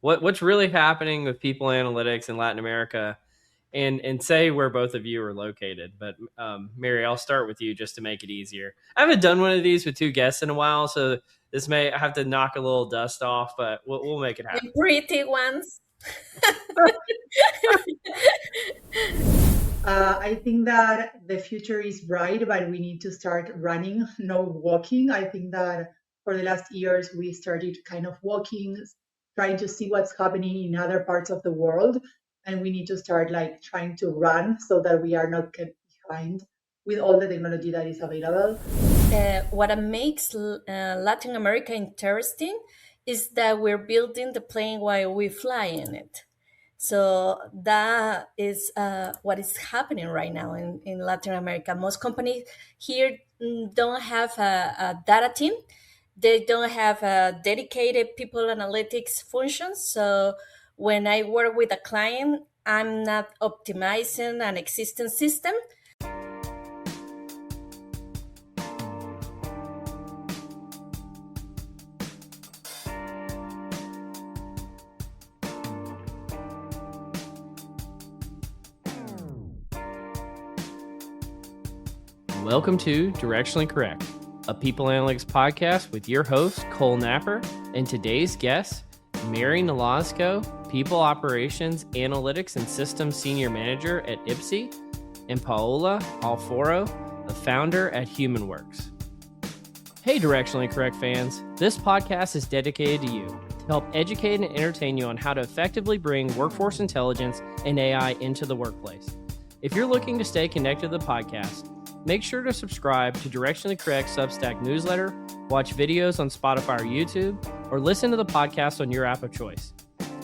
what's really happening with people analytics in Latin America, and say where both of you are located. But Mary, I'll start with you just to make it easier. I haven't done one of these with two guests in a while, so this may have to knock a little dust off, but we'll make it happen. The pretty ones. I think that the future is bright, but we need to start running, no walking. I think that for the last years, we started kind of walking, trying to see what's happening in other parts of the world. And we need to start like trying to run so that we are not kept behind with all the technology that is available. What makes Latin America interesting is that we're building the plane while we fly in it. So that is what is happening right now in Latin America. Most companies here don't have a data team. They don't have a dedicated people analytics function. So when I work with a client, I'm not optimizing an existing system. Welcome to Directionally Correct, a people analytics podcast with your host, Cole Napper, and today's guest, Mary Nolazco, People Operations, Analytics, and Systems Senior Manager at IPSI, and Paola Alfaro, the founder at HumanWorks. Hey, Directionally Correct fans, this podcast is dedicated to you to help educate and entertain you on how to effectively bring workforce intelligence and AI into the workplace. If you're looking to stay connected to the podcast, make sure to subscribe to Directionally Correct Substack newsletter, watch videos on Spotify or YouTube, or listen to the podcast on your app of choice.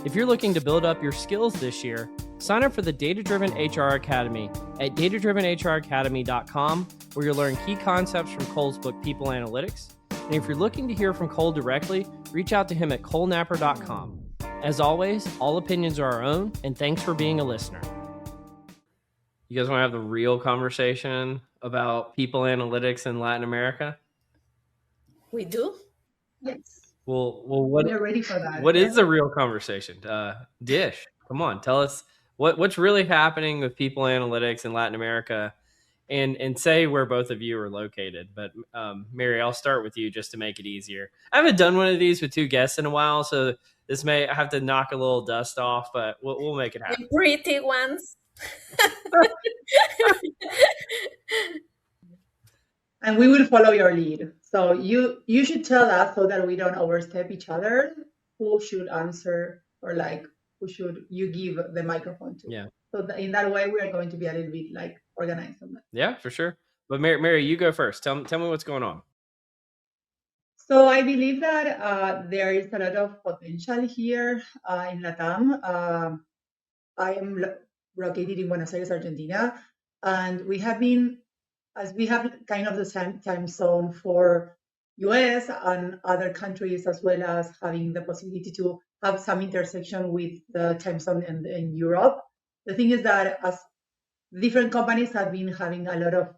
If you're looking to build up your skills this year, sign up for the Data-Driven HR Academy at datadrivenhracademy.com, where you'll learn key concepts from Cole's book, People Analytics. And if you're looking to hear from Cole directly, reach out to him at colenapper.com. As always, all opinions are our own, and thanks for being a listener. You guys want to have the real conversation about people analytics in Latin America? We do? Yes. Well, We're ready for that. What is the real conversation? Dish, come on, tell us what's really happening with people analytics in Latin America, and say where both of you are located. But Mary, I'll start with you just to make it easier. I haven't done one of these with two guests in a while, so this may have to knock a little dust off, but we'll make it happen. The pretty ones. And we will follow your lead. So you should tell us so that we don't overstep each other who should answer, or like who should you give the microphone to. Yeah. So in that way, we are going to be a little bit like organized on that. Yeah, for sure. But Mary, you go first. Tell me what's going on. So I believe that there is a lot of potential here in LATAM. I am located in Buenos Aires, Argentina, and we have kind of the same time zone for US and other countries, as well as having the possibility to have some intersection with the time zone in Europe. The thing is that as different companies have been having a lot of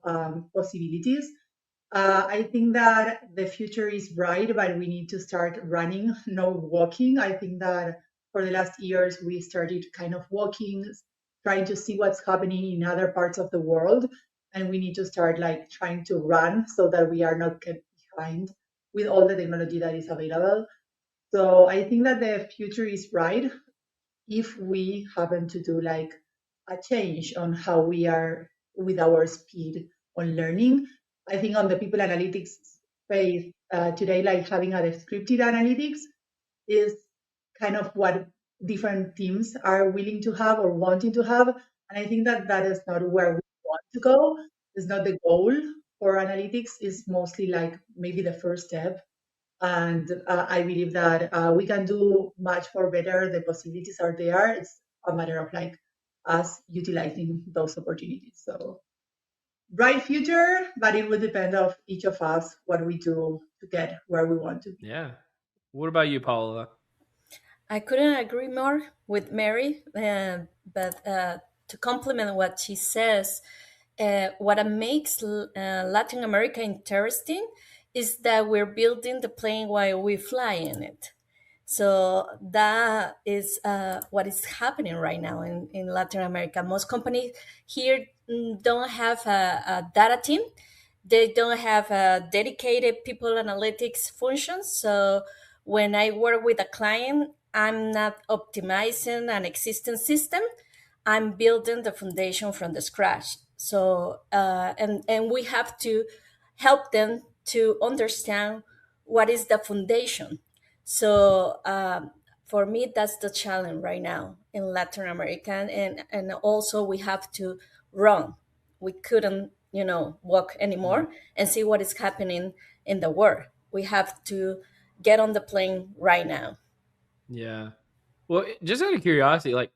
possibilities, I think that the future is bright, but we need to start running, no walking. I think that for the last years, we started kind of walking, trying to see what's happening in other parts of the world. And we need to start like trying to run so that we are not kept behind with all the technology that is available. So I think that the future is bright if we happen to do like a change on how we are with our speed on learning. I think on the people analytics space today, like having a descriptive analytics is kind of what different teams are willing to have or wanting to have. And I think that that is not where we want to go. It's not the goal for analytics. It's mostly like maybe the first step. And I believe that we can do much more better. The possibilities are there. It's a matter of like us utilizing those opportunities. So bright future, but it will depend of each of us what we do to get where we want to be. Yeah. What about you, Paola? I couldn't agree more with Mary, but to complement what she says, what makes Latin America interesting is that we're building the plane while we fly in it. So that is what is happening right now in Latin America. Most companies here don't have a data team. They don't have a dedicated people analytics function. So when I work with a client, I'm not optimizing an existing system. I'm building the foundation from the scratch. So and we have to help them to understand what is the foundation. So for me, that's the challenge right now in Latin America, and also we have to run. We couldn't, walk Mm. anymore and see what is happening in the world. We have to get on the plane right now. Yeah. Well, just out of curiosity, like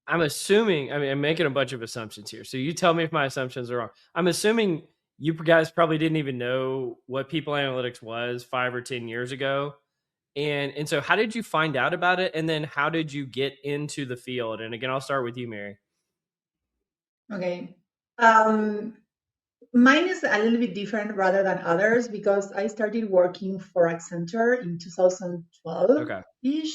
I'm assuming, I mean, I'm making a bunch of assumptions here. So you tell me if my assumptions are wrong. I'm assuming you guys probably didn't even know what people analytics was 5 or 10 years ago. And so how did you find out about it? And then how did you get into the field? And again, I'll start with you, Mary. Okay. Um, Mine is a little bit different rather than others because I started working for Accenture in 2012 Okay. ish,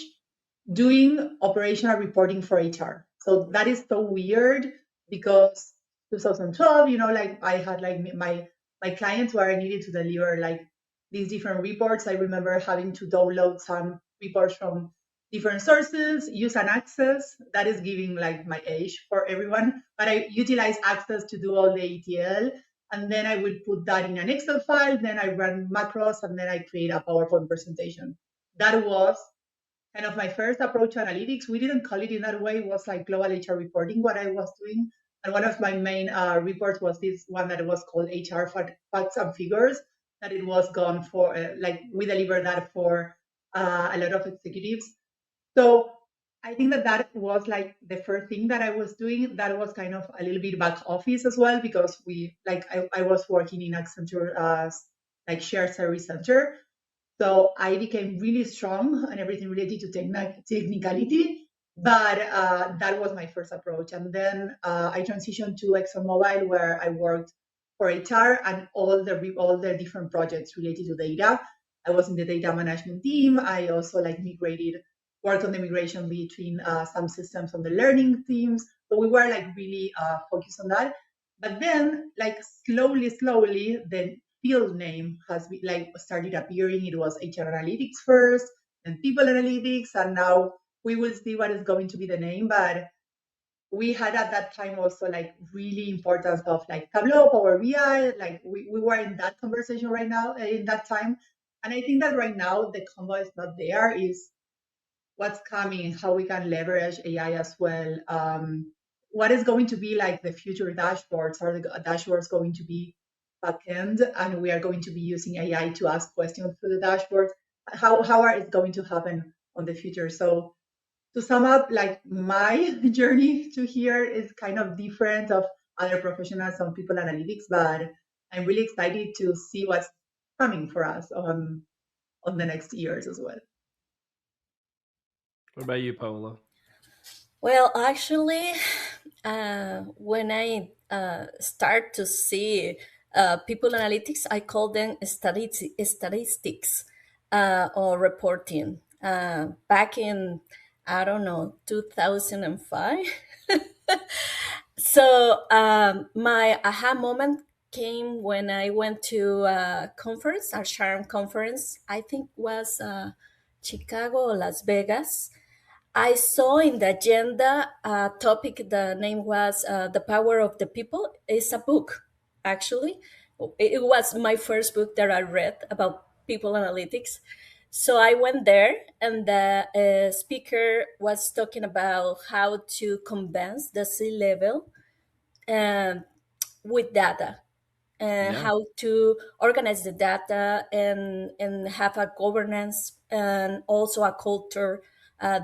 doing operational reporting for HR. So that is so weird because 2012, like I had like my clients where I needed to deliver like these different reports. I remember having to download some reports from different sources, use an access. That is giving like my age for everyone, but I utilize access to do all the ETL, and then I would put that in an Excel file. Then I run macros, and then I create a PowerPoint presentation. That was kind of my first approach to analytics. We didn't call it in that way. It was like global HR reporting, what I was doing. And one of my main reports was this one that was called HR Facts and Figures, that it was gone for, like we delivered that for a lot of executives. So I think that was like the first thing that I was doing. That was kind of a little bit back office as well, because I was working in Accenture like shared service center. So I became really strong on everything related to technicality, but that was my first approach. And then I transitioned to ExxonMobil, where I worked for HR and all the different projects related to data. I was in the data management team. I also like worked on the migration between some systems on the learning teams. So we were like really focused on that. But then, like slowly, the field name has been, like started appearing. It was HR analytics first, and people analytics, and now we will see what is going to be the name. But we had at that time also like really important stuff like Tableau, Power BI. Like we were in that conversation right now in that time. And I think that right now the combo is not there. Is what's coming, how we can leverage AI as well. What is going to be like the future dashboards? Are the dashboards going to be backend, and we are going to be using AI to ask questions to the dashboards? How are it going to happen on the future? So to sum up, like my journey to here is kind of different of other professionals on people analytics, but I'm really excited to see what's coming for us on the next years as well. What about you, Paola? Well, actually, when I start to see people analytics, I call them statistics or reporting. Back in, I don't know, 2005. So my aha moment came when I went to a conference, a Charm conference. I think was Chicago or Las Vegas. I saw in the agenda a topic. The name was "The Power of the People." It's a book, actually. It was my first book that I read about people analytics. So I went there, and the speaker was talking about how to convince the C level um, with data, and Yeah. how to organize the data, and have a governance and also a culture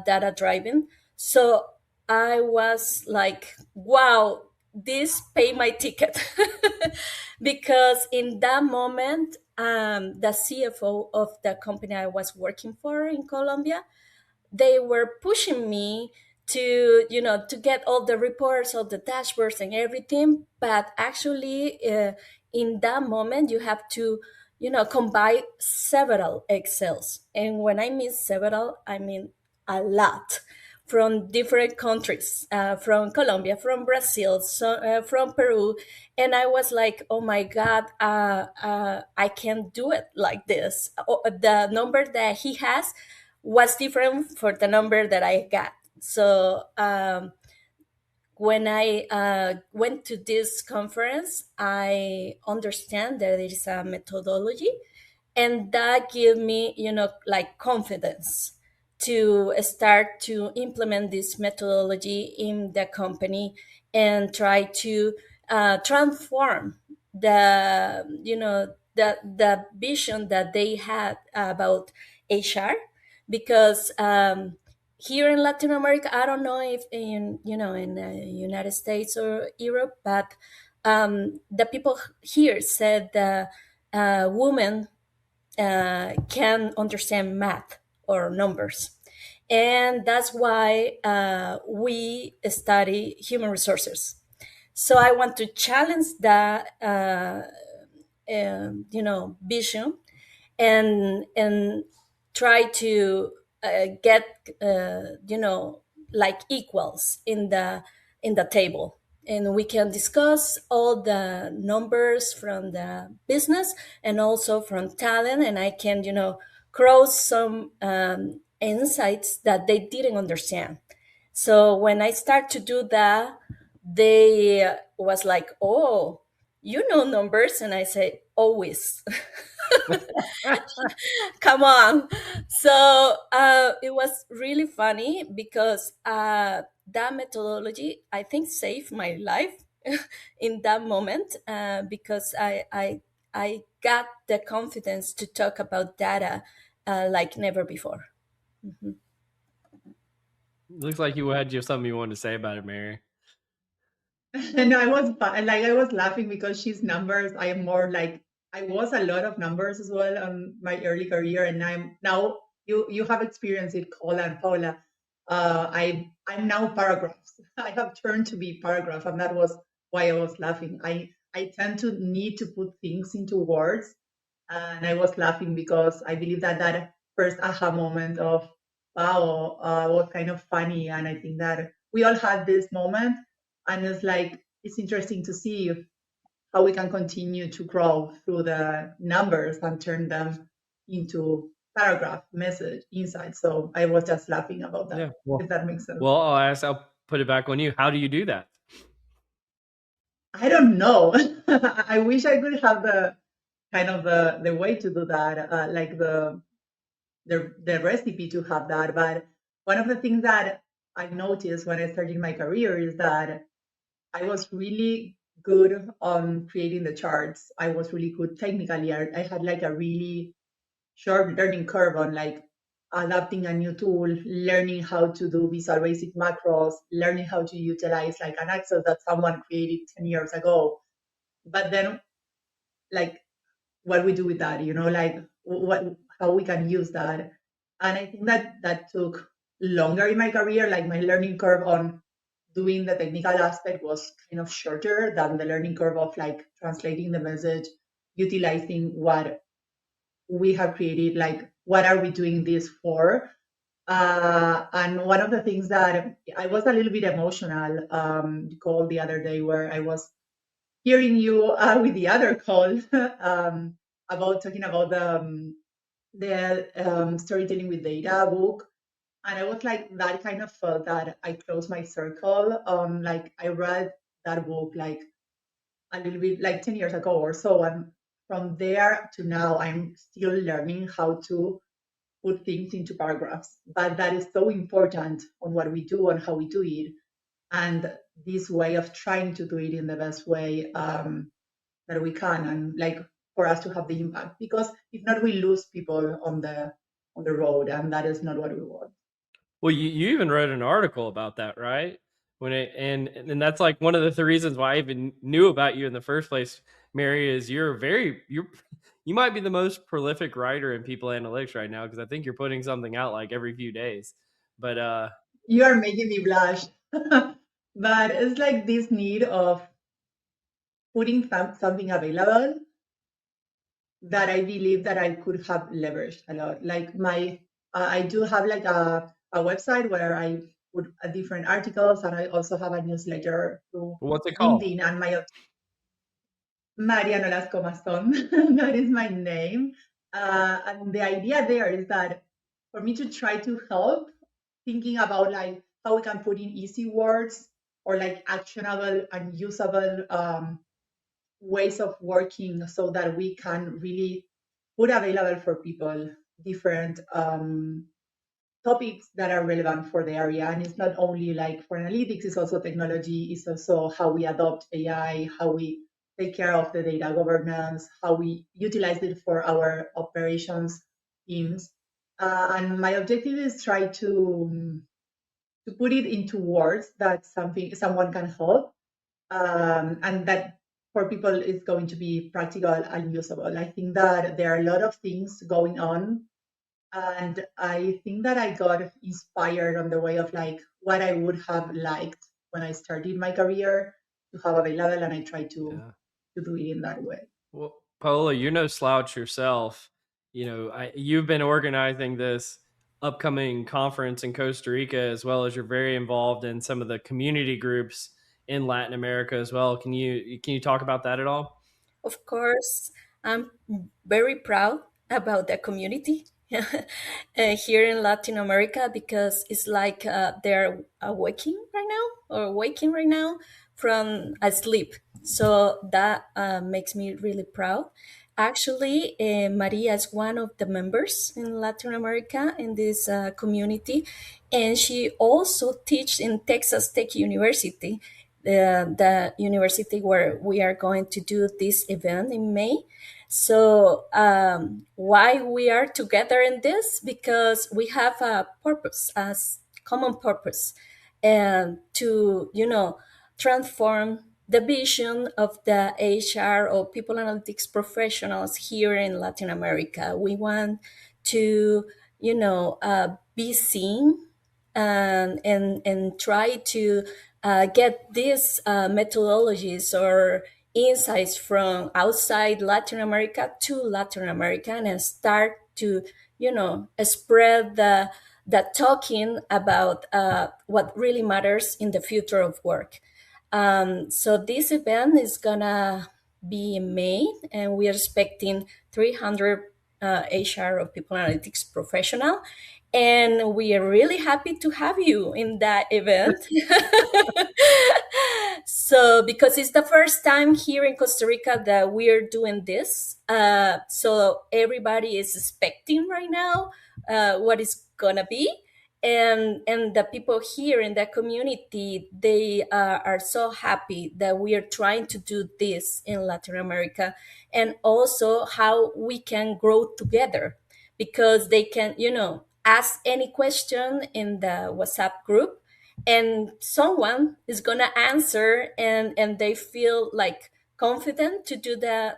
data driving. So I was like, wow, this pay my ticket. Because in that moment, the CFO of the company I was working for in Colombia, they were pushing me to, to get all the reports, all the dashboards and everything. But actually in that moment you have to, combine several Excels. And when I mean several, I mean a lot from different countries, from Colombia, from Brazil, from Peru. And I was like, oh my God, I can't do it like this. The number that he has was different for the number that I got. So when I went to this conference, I understand that there is a methodology, and that gave me, like confidence to start to implement this methodology in the company and try to transform the vision that they had about HR, because here in Latin America, I don't know if in the United States or Europe, but the people here said the women can understand math or numbers, and that's why we study human resources. So I want to challenge that vision, and try to get like equals in the table, and we can discuss all the numbers from the business and also from talent, and I can cross some insights that they didn't understand. So when I start to do that, they was like, oh, you know numbers, and I say always. Come on. So it was really funny because that methodology, I think, saved my life in that moment, because I got the confidence to talk about data like never before. Mhm. Looks like you had just something you wanted to say about it, Mary. No, I was laughing because she's numbers. I am more like I was a lot of numbers as well on my early career, and I'm now you have experienced it, Paola and Paola. I'm now paragraphs. I have turned to be paragraph, and that was why I was laughing. I tend to need to put things into words, and I was laughing because I believe that that first aha moment of wow was kind of funny, and I think that we all had this moment, and it's like it's interesting to see how we can continue to grow through the numbers and turn them into paragraph message insights. So I was just laughing about that, Yeah. if that makes sense. Well, I'll put it back on you. How do you do that? I don't know. I wish I could have the kind of the way to do that, like the recipe to have that. But one of the things that I noticed when I started my career is that I was really good on creating the charts. I was really good technically. I had like a really short learning curve on like adapting a new tool, learning how to do Visual Basic macros, learning how to utilize like an access that someone created 10 years ago. But then like what we do with that, like what how we can use that. And I think that that took longer in my career. Like my learning curve on doing the technical aspect was kind of shorter than the learning curve of like translating the message, utilizing what we have created, like what are we doing this for. And one of the things that I was a little bit emotional call the other day where I was hearing you with the other call about talking about the storytelling with data book, and I was like that kind of felt that I closed my circle. Like I read that book like a little bit like 10 years ago or so, and from there to now, I'm still learning how to put things into paragraphs. But that is so important on what we do and how we do it, and this way of trying to do it in the best way that we can, and like for us to have the impact. Because if not, we lose people on the road, and that is not what we want. Well, you even wrote an article about that, right? And that's like one of the reasons why I even knew about you in the first place, Mary, is you might be the most prolific writer in people analytics right now, because I think you're putting something out like every few days. But You are making me blush. But it's like this need of putting something available that I believe that I could have leveraged a lot. Like I do have like a website where I put different articles, and I also have a newsletter through What's it called? LinkedIn. And my Maria Nolazco Masson, that is my name. And the idea there is that for me to try to help thinking about like how we can put in easy words or like actionable and usable ways of working so that we can really put available for people different topics that are relevant for the area. And it's not only like for analytics, it's also technology, it's also how we adopt AI, how we take care of the data governance, how we utilize it for our operations teams. And my objective is try to put it into words that someone can help, and that for people is going to be practical and usable. I think that there are a lot of things going on, and I think that I got inspired on the way of like what I would have liked when I started my career to have available, and I try Yeah. to do it in that way. Well, Paola, you're no slouch yourself. You've been organizing this upcoming conference in Costa Rica, as well as you're very involved in some of the community groups in Latin America as well. Can you talk about that at all? Of course, I'm very proud about the community here in Latin America because it's like they're awaking right now or waking right now from a sleep. So that makes me really proud. Actually, Maria is one of the members in Latin America in this community, and she also teaches in Texas Tech University, the university where we are going to do this event in May. So why we are together in this? Because we have a purpose, as common purpose, and to transform the vision of the HR or people analytics professionals here in Latin America. We want to be seen and try to get these methodologies or insights from outside Latin America to Latin America and start to, spread the talking about what really matters in the future of work. So this event is gonna be in May, and we are expecting 300 HR or people analytics professional, and we are really happy to have you in that event. So because it's the first time here in Costa Rica that we are doing this, so everybody is expecting right now what is gonna be, and the people here in the community, they are so happy that we are trying to do this in Latin America, and also how we can grow together, because they can ask any question in the WhatsApp group, and someone is gonna answer, and they feel like confident to do the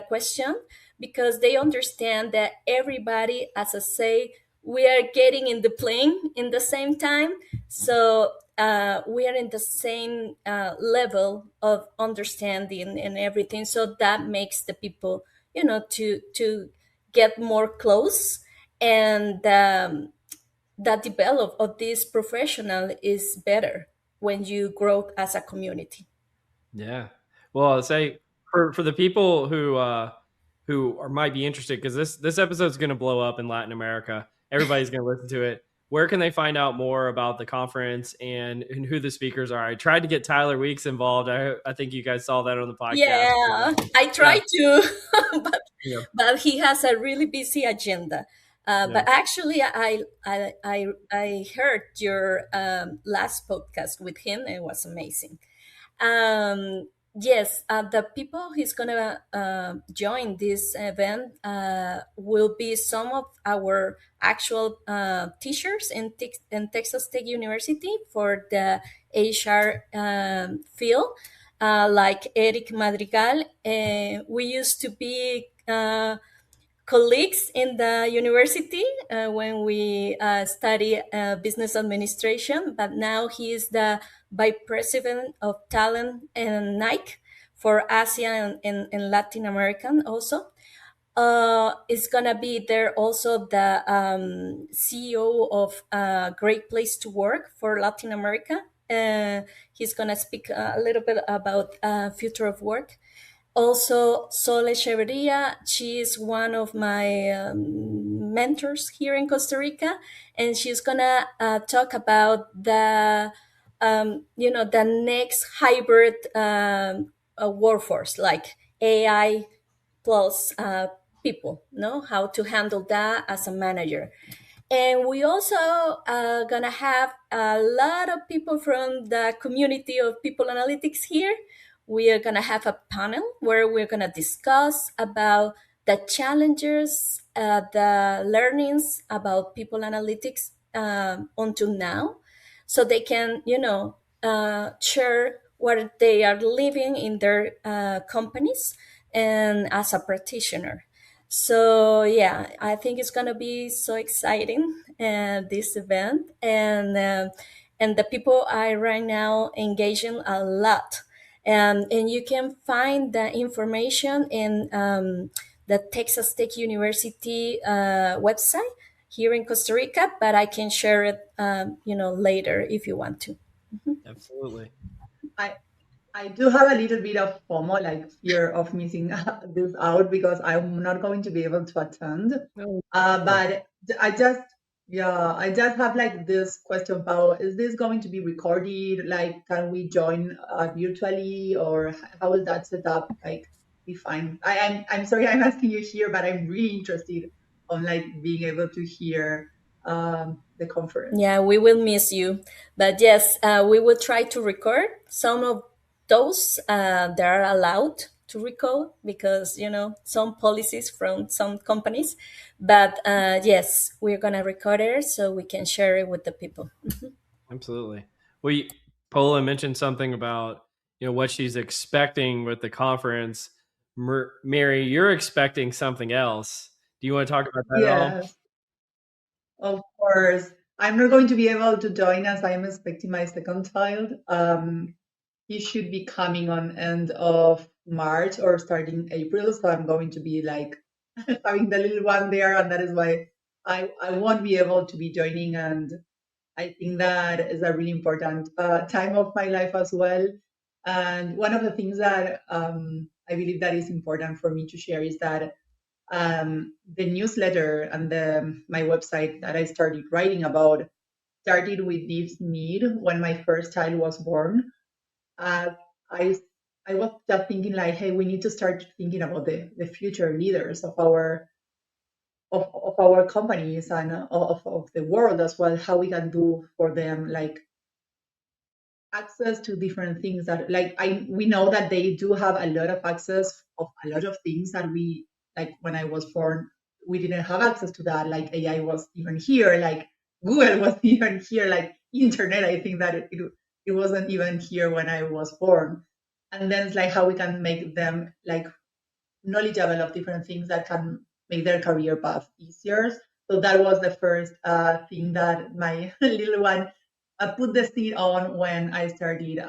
question, because they understand that everybody, as I say, we are getting in the plane in the same time. So we are in the same level of understanding and everything, so that makes the people to get more close, and that develop of this professional is better when you grow as a community. Yeah. Well, I'll say for the people might be interested, because this episode is going to blow up in Latin America. Everybody's going to listen to it. Where can they find out more about the conference and who the speakers are? I tried to get Tyler Weeks involved. I think you guys saw that on the podcast. Yeah, I Yeah. try to, but Yeah. but he has a really busy agenda. Yeah. But actually, I heard your last podcast with him. It was amazing. Yes, the people who's gonna join this event will be some of our actual teachers in Texas Tech University for the HR field, like Eric Madrigal. We used to be colleagues in the university when we study business administration, but now he is the vice president of talent in Nike for Asia and Latin American also. is gonna be there also the CEO of Great Place to Work for Latin America. He's gonna speak a little bit about future of work. Also, Sole Echeverria, she is one of my mentors here in Costa Rica, and she's gonna talk about the next hybrid workforce, like AI plus people, no, how to handle that as a manager. And we also gonna have a lot of people from the community of people analytics here. We are gonna have a panel where we're gonna discuss about the challenges, the learnings about people analytics until now, so they can, share what they are living in their companies and as a practitioner. So yeah, I think it's gonna be so exciting this event, and the people are right now engaging a lot, and you can find the information in the Texas Tech University website here in Costa Rica, but I can share it, later if you want to. Absolutely. I I do have a little bit of FOMO, like fear of missing this out because I'm not going to be able to attend. No, But I just, yeah, I just have like this question about, is this going to be recorded? Like, can we join virtually, or how will that set up like be fine? I'm sorry I'm asking you here, but I'm really interested on like being able to hear the conference. Yeah, we will miss you. But yes, we will try to record some of those that are allowed to record because, some policies from some companies. But yes, we're going to record it so we can share it with the people. absolutely. Well, Paola mentioned something about what she's expecting with the conference. Mary, you're expecting something else. Do you want to talk about that at all? Yes, of course. I'm not going to be able to join as I'm expecting my second child. He should be coming on end of March or starting April, so I'm going to be like having the little one there, and that is why I won't be able to be joining. And I think that is a really important time of my life as well. And one of the things that I believe that is important for me to share is that the newsletter and my website that I started writing about started with this need when my first child was born. uh, I I was just thinking like, hey, we need to start thinking about the future leaders of our companies and of the world as well, how we can do for them like access to different things that like we know that they do have a lot of access of a lot of things that we like when I was born we didn't have access to that, like AI was even here, like Google was even here, like internet. I think that it wasn't even here when I was born. And then it's like how we can make them like knowledgeable of different things that can make their career path easier. So that was the first thing that my little one put the seed on when I started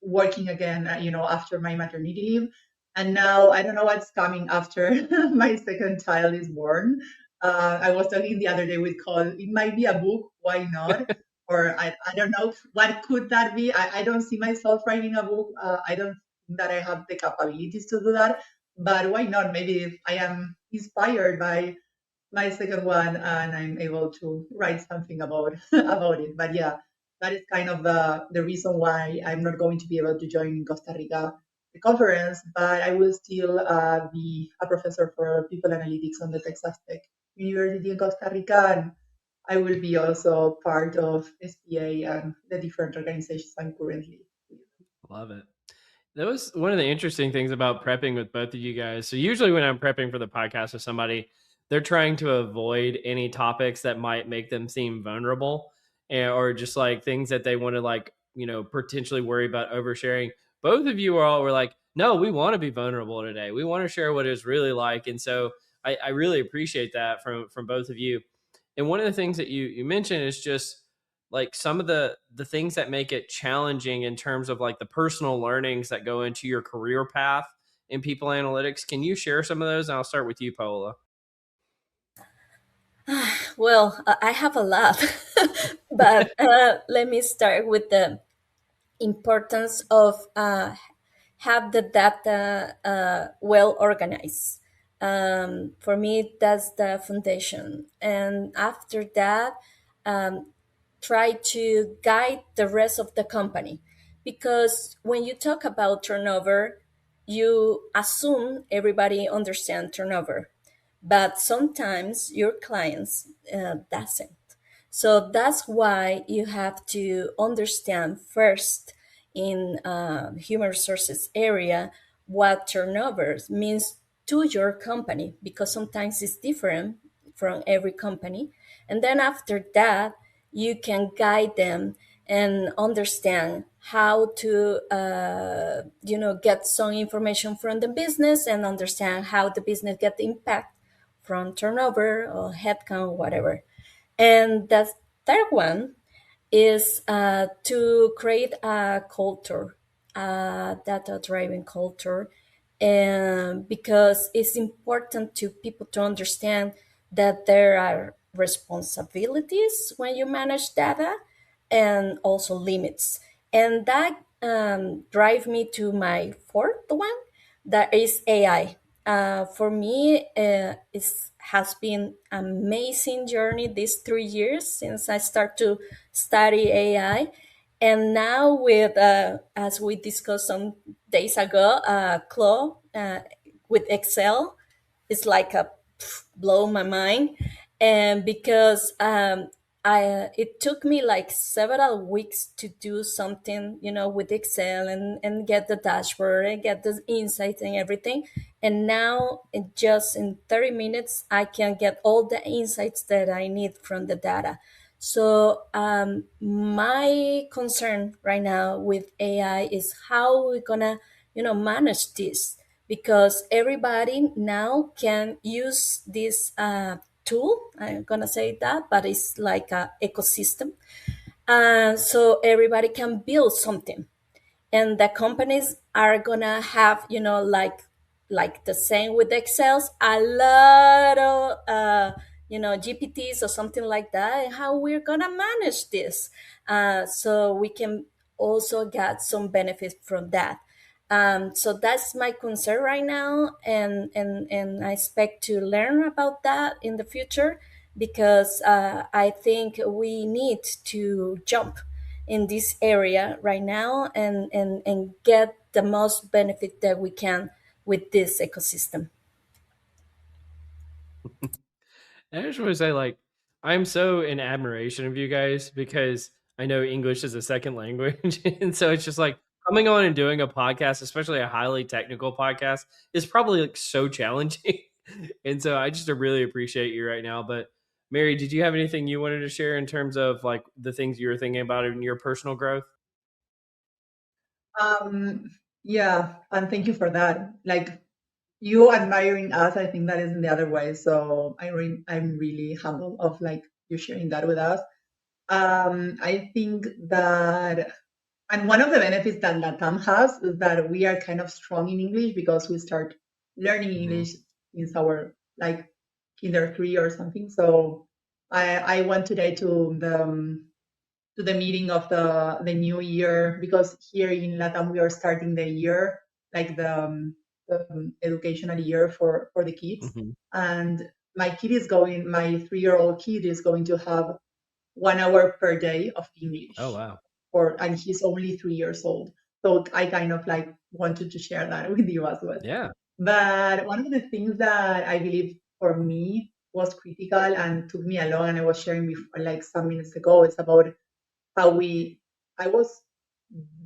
working again, after my maternity leave. And now I don't know what's coming after my second child is born. I was talking the other day with Cole, it might be a book, why not? Or I don't know, what could that be? I don't see myself writing a book. I don't think that I have the capabilities to do that. But why not? Maybe if I am inspired by my second one and I'm able to write something about about it. But yeah, that is kind of the reason why I'm not going to be able to join in Costa Rica the conference, but I will still be a professor for people analytics on the Texas Tech University in Costa Rica, and I will be also part of SPA and the different organizations I'm currently with. Love it. That was one of the interesting things about prepping with both of you guys. So usually when I'm prepping for the podcast with somebody, they're trying to avoid any topics that might make them seem vulnerable, or just like things that they want to like, potentially worry about oversharing. Both of you were like, no, we want to be vulnerable today. We want to share what it's really like. And so I really appreciate that from both of you. And one of the things that you mentioned is just like some of the things that make it challenging in terms of like the personal learnings that go into your career path in people analytics. Can you share some of those? And I'll start with you, Paola. Well, I have a lot, but let me start with the importance of have the data well organized. For me, that's the foundation. And after that, um, try to guide the rest of the company. Because when you talk about turnover, you assume everybody understands turnover, but sometimes your clients doesn't. So that's why you have to understand first in human resources area what turnover means to your company, because sometimes it's different from every company. And then after that, you can guide them and understand how to get some information from the business and understand how the business get impact from turnover or headcount, whatever. And the third one is to create a culture, a data-driven culture, and because it's important to people to understand that there are responsibilities when you manage data and also limits. And that drive me to my fourth one, that is AI. For me, it has been amazing journey these 3 years since I start to study AI, and now with as we discussed some days ago, Claude with Excel, it's like a blow my mind. And because I it took me like several weeks to do something, with Excel and get the dashboard and get the insights and everything. And now in 30 minutes, I can get all the insights that I need from the data. So my concern right now with AI is how we're gonna, manage this, because everybody now can use this tool. I'm gonna say that, but it's like a ecosystem. So everybody can build something, and the companies are gonna have, like the same with Excels, a lot of GPTs or something like that, and how we're gonna manage this, so we can also get some benefit from that. So that's my concern right now, and I expect to learn about that in the future, because I think we need to jump in this area right now, and get the most benefit that we can with this ecosystem. I just want to say, like, I'm so in admiration of you guys because I know English is a second language. And so it's just like coming on and doing a podcast, especially a highly technical podcast, is probably like so challenging. And so I just really appreciate you right now. But Mary, did you have anything you wanted to share in terms of like the things you were thinking about in your personal growth? Um, yeah, and thank you for that. Like you admiring us, I think that is in the other way. So I'm really humble of like you sharing that with us. I think that, and one of the benefits that LATAM has is that we are kind of strong in English because we start learning Mm-hmm. English since our like kinder three or something. So I went today to the meeting of the new year, because here in LATAM we are starting the year, like the educational year for the kids. Mm-hmm. And my 3-year-old kid is going to have 1 hour per day of Oh, English, wow. and he's only 3 years old. So I kind of like wanted to share that with you as well. Yeah. But one of the things that I believe for me was critical and took me along, and I was sharing before, like some minutes ago, it's about how I was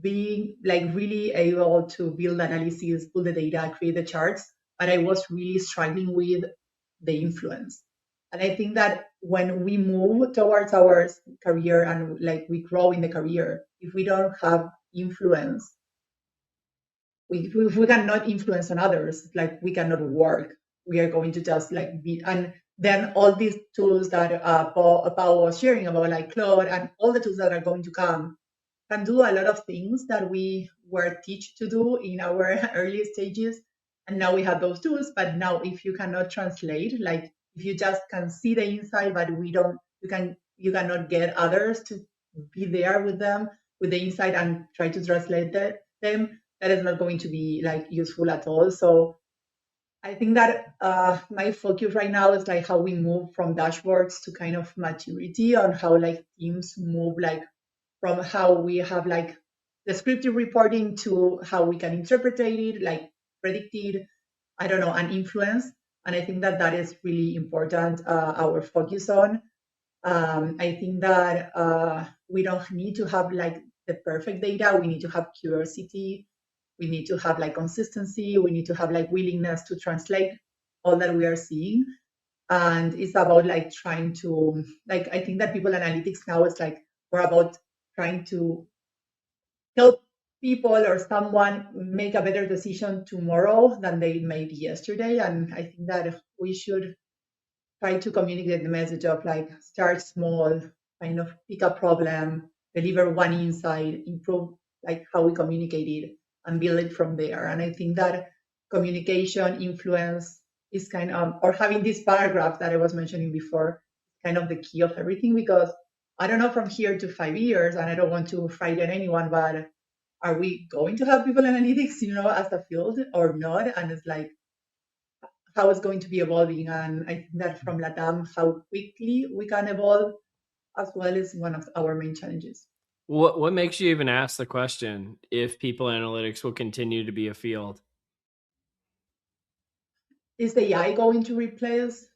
being like really able to build analysis, pull the data, create the charts, but I was really struggling with the influence. And I think that when we move towards our career and like we grow in the career, if we don't have influence, if we cannot influence on others, like we cannot work. We are going to just like be, and then all these tools that Paul was sharing about, like Claude and all the tools that are going to come, can do a lot of things that we were taught to do in our early stages. And now we have those tools, but now if you cannot translate, like if you just can see the inside, but you cannot get others to be there with them with the inside and try to translate them, that is not going to be like useful at all. So I think that my focus right now is like how we move from dashboards to kind of maturity on how like teams move like from how we have like descriptive reporting to how we can interpret it, like predict it, I don't know, and influence. And I think that that is really important, our focus on. I think that we don't need to have like the perfect data. We need to have curiosity. We need to have like consistency. We need to have like willingness to translate all that we are seeing. And it's about like trying to like I think that people analytics now is like more about trying to help people or someone make a better decision tomorrow than they made yesterday. And I think that we should try to communicate the message of like start small, kind of pick a problem, deliver one insight, improve like how we communicate it and build it from there. And I think that communication influence is kind of or having this paragraph that I was mentioning before, kind of the key of everything because I don't know from here to 5 years and I don't want to frighten anyone, but are we going to have people analytics, as a field or not? And it's like how it's going to be evolving. And I think that from LATAM, how quickly we can evolve as well is one of our main challenges. What makes you even ask the question if people analytics will continue to be a field? Is the AI going to replace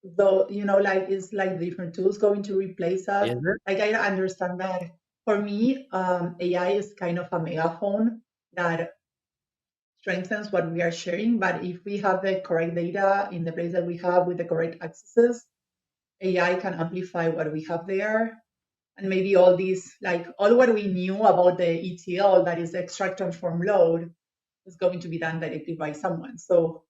though, like is like different tools going to replace us? Is it? Like I understand that for me, AI is kind of a megaphone that strengthens what we are sharing. But if we have the correct data in the place that we have with the correct accesses, AI can amplify what we have there. And maybe all these, like all what we knew about the ETL, that is extract transform load, is going to be done directly by someone. So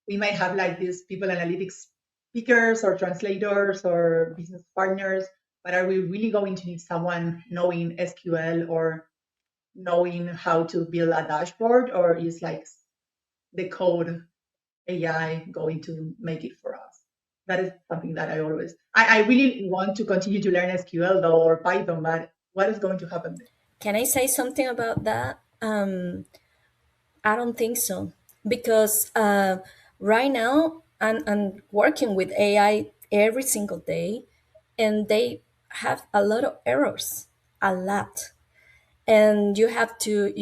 we might have like these people analytics speakers or translators or business partners, but are we really going to need someone knowing SQL or knowing how to build a dashboard, or is like the code AI going to make it for us? That is something that I really want to continue to learn SQL though or Python, but what is going to happen there? Can I say something about that? I don't think so because right now I'm working with AI every single day, and they have a lot of errors, a lot, and you have to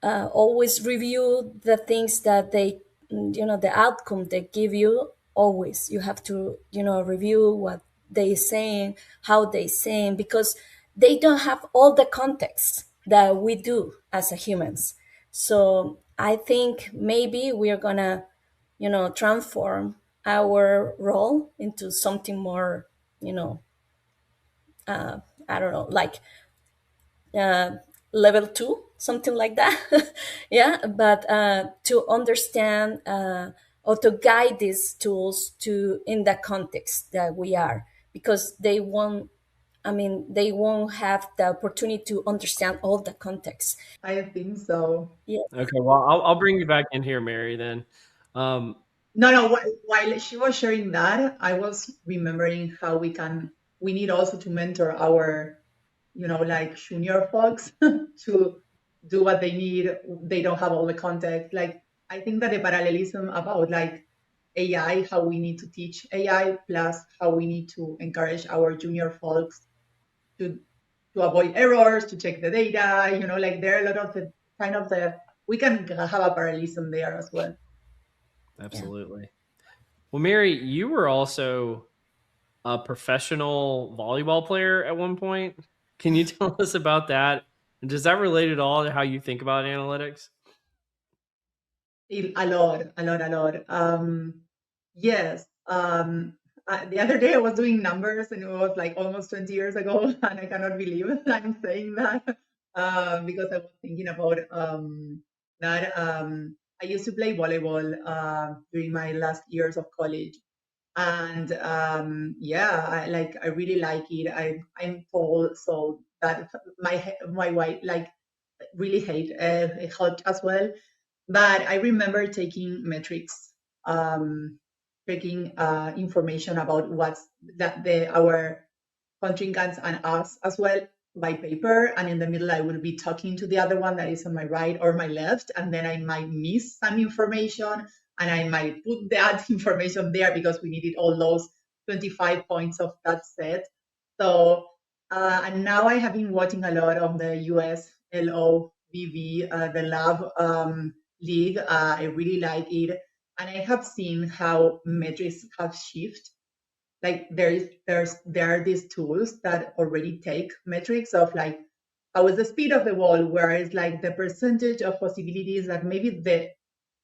always review the things that they the outcome they give you. Always you have to review what they saying, how they saying, because they don't have all the context that we do as a humans. So I think maybe we are gonna transform our role into something more, you know I don't know, like uh, level two, something like that. Yeah, but to understand or to guide these tools to in the context that we are, because they won't. I mean, they won't have the opportunity to understand all the context. I think so. Yeah. Okay, well, I'll bring you back in here, Mary. Then, um, No. While she was sharing that, I was remembering how we need also to mentor our, like junior folks to do what they need. They don't have all the context. Like, I think that the parallelism about like AI, how we need to teach AI, plus how we need to encourage our junior folks to to avoid errors, to check the data, like there are a lot of the kind of the we can have a parallelism there as well. Yeah. absolutely. Well, Mary, you were also a professional volleyball player at one point. Can you tell us about that? And does that relate at all to how you think about analytics? A lot, a lot, a lot. Yes. The other day I was doing numbers and it was like almost 20 years ago, and I cannot believe I'm saying that because I was thinking about that. I used to play volleyball during my last years of college, and yeah, I really like it. I'm tall, so that my wife like really hate it helped as well. But I remember taking metrics, taking information about what's that our contrincants and us as well by paper. And in the middle, I will be talking to the other one that is on my right or my left. And then I might miss some information and I might put that information there because we needed all those 25 points of that set. So, and now I have been watching a lot of the US LOBV, the lab league. I really like it. And I have seen how metrics have shifted. Like there are these tools that already take metrics of like how is the speed of the ball, where it's like the percentage of possibilities that maybe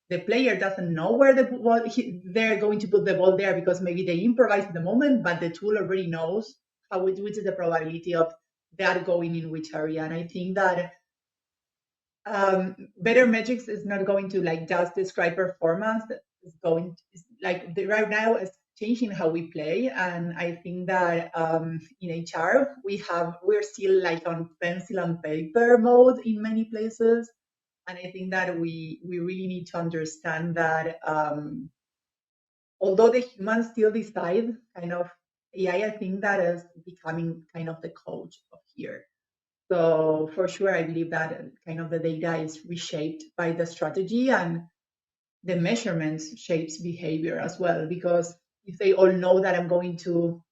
the player doesn't know where the ball they're going to put the ball there because maybe they improvise in the moment, but the tool already knows which is the probability of that going in which area. And I think that better metrics is not going to like just describe performance. It's going to, like right now is changing how we play, and I think that in HR we're still like on pencil and paper mode in many places, and I think that we really need to understand that although the humans still decide, kind of AI, I think that is becoming kind of the coach of here. So for sure, I believe that kind of the data is reshaped by the strategy and the measurements shapes behavior as well. Because if they all know that I'm going to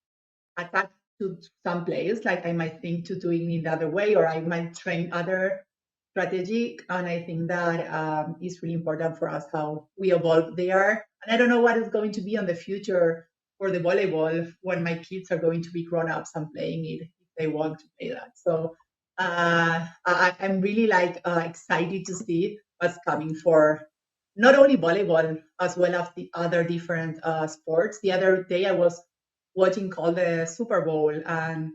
attack to some place, like I might think to doing it the other way, or I might train other strategy. And I think that is really important for us how we evolve there. And I don't know what is going to be on the future for the volleyball when my kids are going to be grown ups and playing it if they want to play that. So I'm really like excited to see what's coming for not only volleyball as well as the other different sports. The other day I was watching called the Super Bowl, and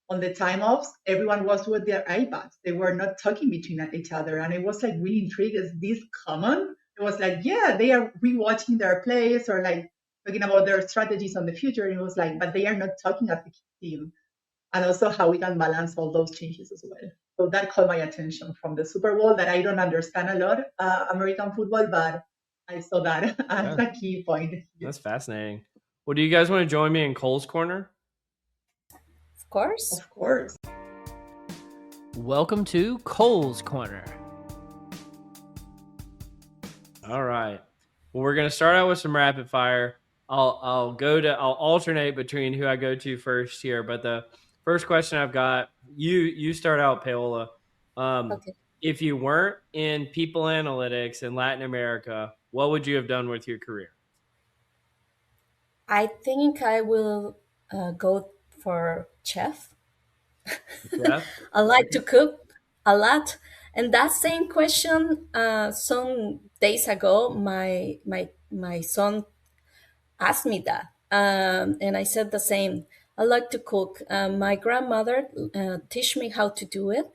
on the time offs, everyone was with their iPads. They were not talking between each other, and I was like really intrigued. Is this common? It was like, yeah, they are rewatching their plays or like talking about their strategies on the future. And it was like, but they are not talking as a team, and also how we can balance all those changes as well. So that caught my attention from the Super Bowl that I don't understand a lot American football, but I saw that as a key point. That's fascinating. Well, do you guys want to join me in Cole's Corner? Of course. Of course. Welcome to Cole's Corner. All right. Well, we're going to start out with some rapid fire. I'll alternate between who I go to first here, but the first question I've got, you start out, Paola. Okay. If you weren't in people analytics in Latin America, what would you have done with your career? I think I will go for chef. Yeah. I like to cook a lot. And that same question, some days ago, my son asked me that, and I said the same. I like to cook. My grandmother teach me how to do it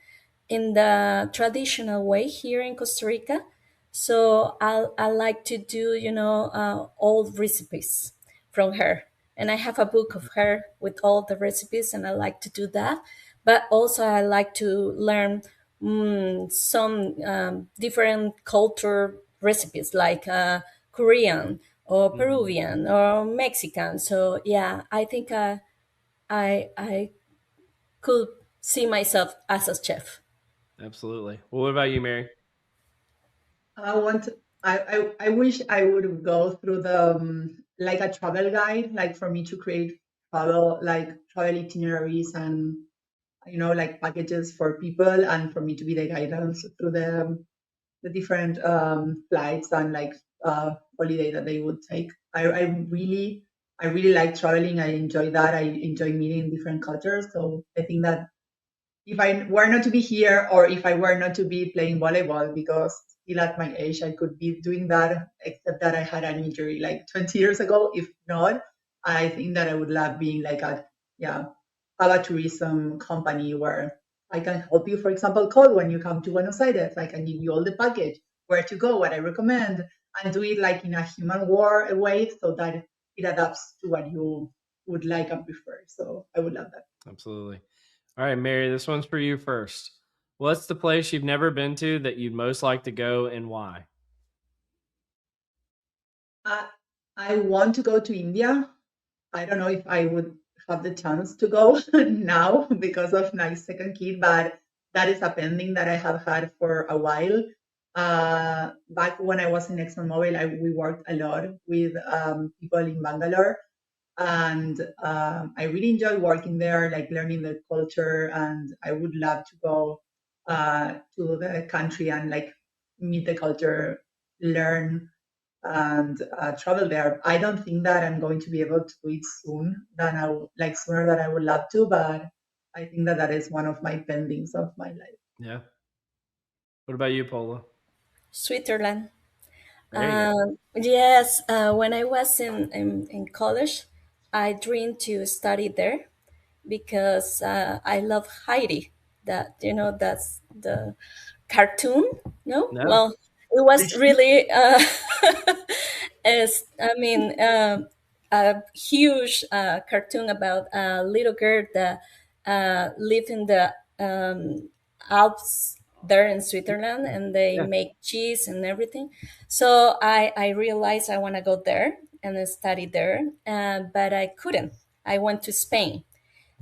in the traditional way here in Costa Rica. So I like to do old recipes from her, and I have a book of her with all the recipes, and I like to do that. But also I like to learn some different culture recipes like Korean or Peruvian or Mexican. So yeah, I think I could see myself as a chef. Absolutely. Well, what about you, Mary? I want. I wish I would go through the like a travel guide, like for me to create travel itineraries and like packages for people, and for me to be the guidance through the different flights and like holiday that they would take. I really like traveling. I enjoy that. I enjoy meeting different cultures. So I think that if I were not to be here or if I were not to be playing volleyball, because still at my age I could be doing that, except that I had an injury like 20 years ago. If not, I think that I would love being like have a tourism company where I can help you, for example, call when you come to Buenos Aires. I can give you all the package, where to go, what I recommend, and do it like in a human way so that it adapts to what you would like and prefer. So I would love that. Absolutely. All right, Mary, this one's for you first. What's the place you've never been to that you'd most like to go and why? I, I want to go to India. I don't know if I would have the chance to go now because of my second kid, but that is a pending that I have had for a while. Back when I was in ExxonMobil, we worked a lot with people in Bangalore, and I really enjoy working there, like learning the culture. And I would love to go to the country and like meet the culture, learn and travel there. I don't think that I'm going to be able to do it soon like sooner than I would love to, but I think that that is one of my pendings of my life. Yeah. What about you, Paula? Switzerland. There you go. Yes, when I was in college, I dreamed to study there because I love Heidi. That that's the cartoon. No, No. well, it was really is I mean a huge cartoon about a little girl that live in the Alps there in Switzerland, and they Yeah. make cheese and everything. So I realized I want to go there and then study there, but I couldn't. I went to Spain,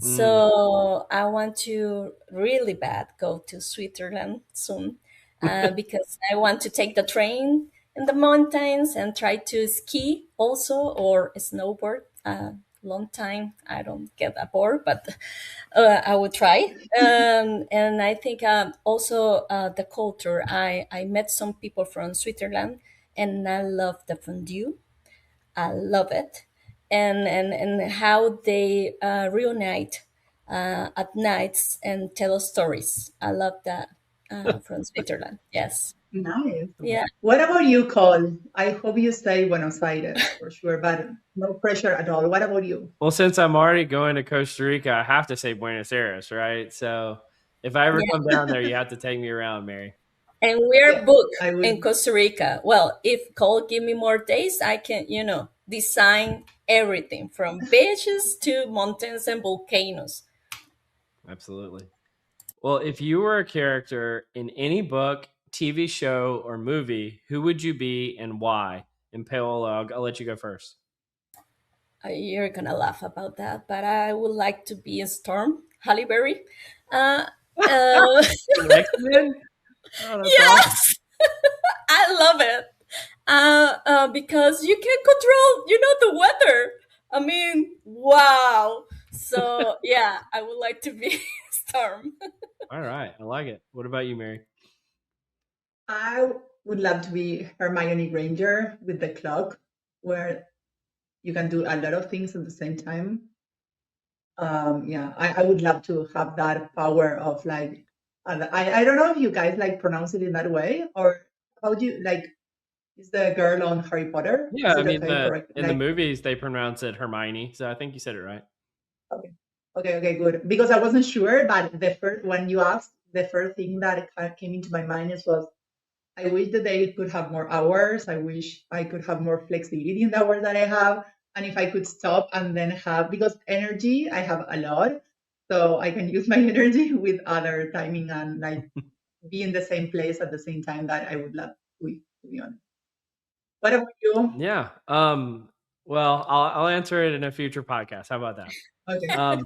Mm. so I want to really bad go to Switzerland soon, because I want to take the train in the mountains and try to ski also or snowboard. Long time I don't get that bored, but I would try. And I think also the culture. I met some people from Switzerland, and I love the fondue. I love it, and how they reunite at nights and tell stories. I love that from Switzerland. Yes, Nice. yeah. What about you, Cole? I hope you stay Buenos Aires for sure, but no pressure at all. What about you? Well, since I'm already going to Costa Rica, I have to say Buenos Aires, right? So if I ever come Yeah, down there, you have to take me around, Mary. and we're Yeah, booked I in would. Costa Rica. Well, if Cole give me more days, I can, design everything from beaches to mountains and volcanoes. Absolutely. Well, if you were a character in any book, TV show, or movie, who would you be and why? And Paola, I'll let you go first. You're gonna laugh about that, but I would like to be a Storm Halle Berry. Uh, uh, From X-Men? Oh, that's awesome. yes, I love it. Because you can control, the weather. I mean, wow. So yeah, I would like to be Storm. All right. I like it. What about you, Mary? I would love to be Hermione Granger with the clock, where you can do a lot of things at the same time. Yeah, I would love to have that power of like, I don't know if you guys like pronounce it in that way, or how do you like, is the girl on Harry Potter? Yeah, Is I it mean okay, the correct? in the movies they pronounce it Hermione, so I think you said it right. Okay, okay, good. Because I wasn't sure, but the first, when you asked, the first thing that came into my mind was, I wish the day could have more hours. I wish I could have more flexibility in the hours that I have. And if I could stop and then have, because energy, I have a lot. So I can use my energy with other timing and like be in the same place at the same time that I would love to be honest. What about you? Yeah. Well, I'll answer it in a future podcast. How about that? Okay. Um,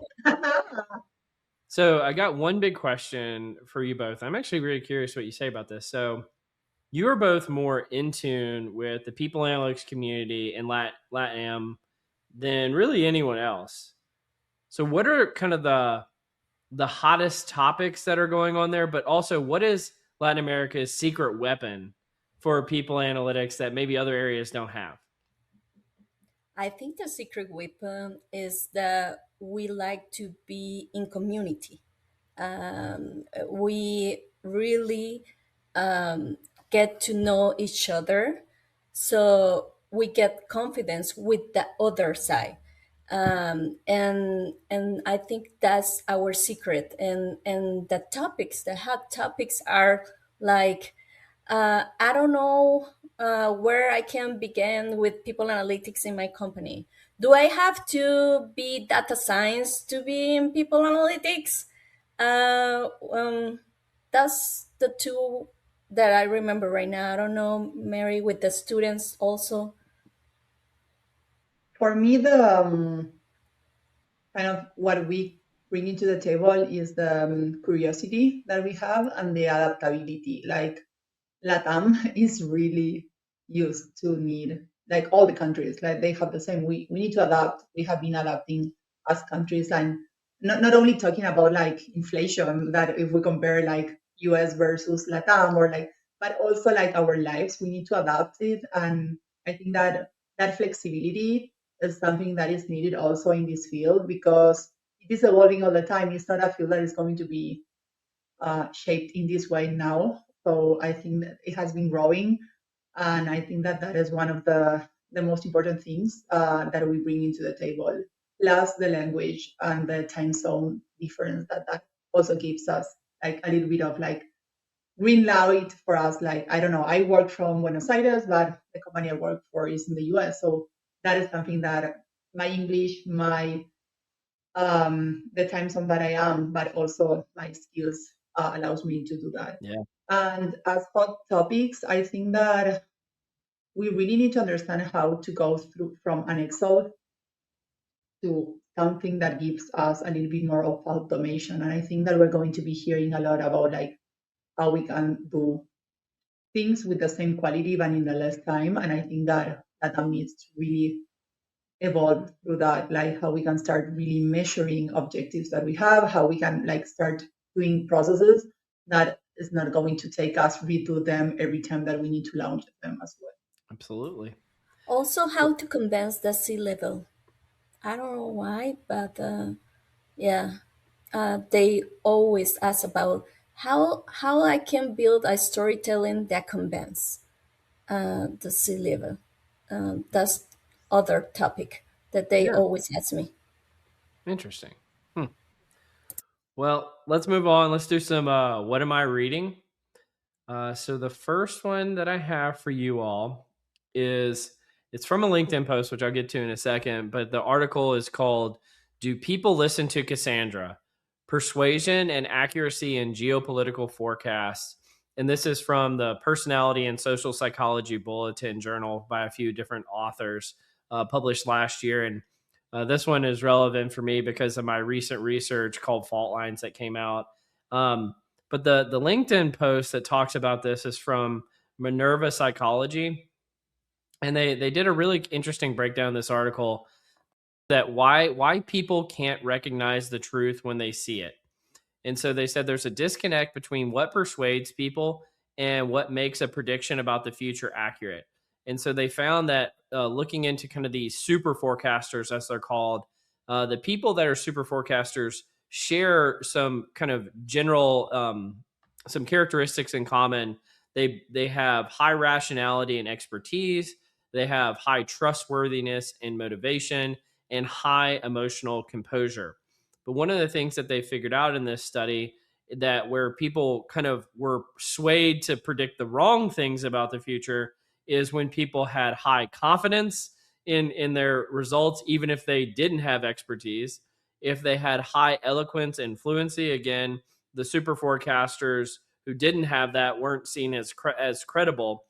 so I got one big question for you both. I'm actually really curious what you say about this. So you are both more in tune with the people analytics community and LATAM than really anyone else. So what are kind of the hottest topics that are going on there, but also what is Latin America's secret weapon for people analytics that maybe other areas don't have? I think the secret weapon is that we like to be in community. We really get to know each other, so we get confidence with the other side. And I think that's our secret. And the hot topics are like, I don't know where I can begin with people analytics in my company. Do I have to be data science to be in people analytics? Uh, um, that's the two that I remember right now. I don't know, Mary, with the students also. for me, the kind of what we bring into the table is the curiosity that we have and the adaptability. Like LATAM is really used to need, like all the countries, like they have the same. We need to adapt. We have been adapting as countries, and not only talking about like inflation, that if we compare like US versus LATAM or like, but also like our lives, we need to adapt it. And I think that that flexibility is something that is needed also in this field because it is evolving all the time. It's not a field that is going to be shaped in this way now. So I think that it has been growing, and I think that that is one of the most important things that we bring into the table. Plus the language and the time zone difference that also gives us like a little bit of like green light for us. Like I don't know, I work from Buenos Aires, but the company I work for is in the US, so that is something that my English, my the time zone that I am, but also my skills allows me to do that. Yeah. And as hot topics, I think that we really need to understand how to go through from an Excel to something that gives us a little bit more of automation. And I think that we're going to be hearing a lot about like how we can do things with the same quality but in the less time. And I think that that needs to really evolve through that, like how we can start really measuring objectives that we have, how we can like start doing processes that is not going to take us redo them every time that we need to launch them as well. Absolutely. Also, how to convince the sea level. I don't know why, but yeah, they always ask about how I can build a storytelling that convince the sea level. That's other topic that they Yeah. always ask me. Interesting. Hmm. Well, let's move on. Let's do some what am I reading? So the first one that I have for you all is it's from a LinkedIn post, which I'll get to in a second, but the article is called "Do People Listen to Cassandra? Persuasion and Accuracy in Geopolitical Forecasts." And this is from the Personality and Social Psychology Bulletin Journal by a few different authors, published last year. And this one is relevant for me because of my recent research called Fault Lines that came out. But the LinkedIn post that talks about this is from Minerva Psychology, and they did a really interesting breakdown in this article that why people can't recognize the truth when they see it. And so they said there's a disconnect between what persuades people and what makes a prediction about the future accurate. And so they found that looking into kind of these super forecasters, as they're called, the people that are super forecasters share some kind of general some characteristics in common. They have high rationality and expertise. They have high trustworthiness and motivation, and high emotional composure. But one of the things that they figured out in this study that where people kind of were swayed to predict the wrong things about the future is when people had high confidence in their results, even if they didn't have expertise. If they had high eloquence and fluency, again, the super forecasters who didn't have that weren't seen as credible,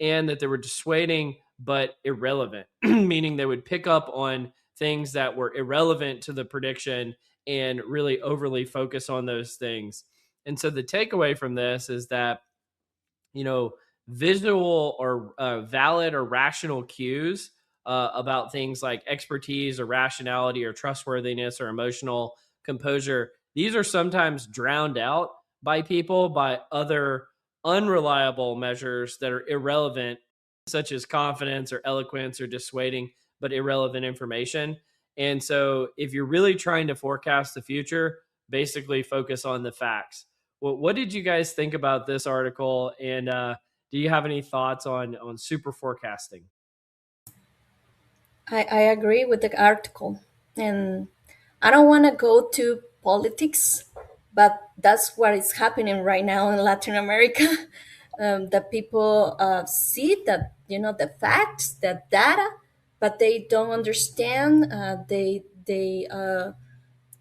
and that they were dissuading but irrelevant, meaning they would pick up on things that were irrelevant to the prediction and really overly focus on those things. And so the takeaway from this is that, you know, visual or valid or rational cues about things like expertise or rationality or trustworthiness or emotional composure, these are sometimes drowned out by people by other unreliable measures that are irrelevant, such as confidence or eloquence or dissuading, but irrelevant information. And so if you're really trying to forecast the future, basically focus on the facts. Well, what did you guys think about this article? And do you have any thoughts on super forecasting? I agree with the article, and I don't want to go to politics, but that's what is happening right now in Latin America. The people see that the facts, the data, but they don't understand. They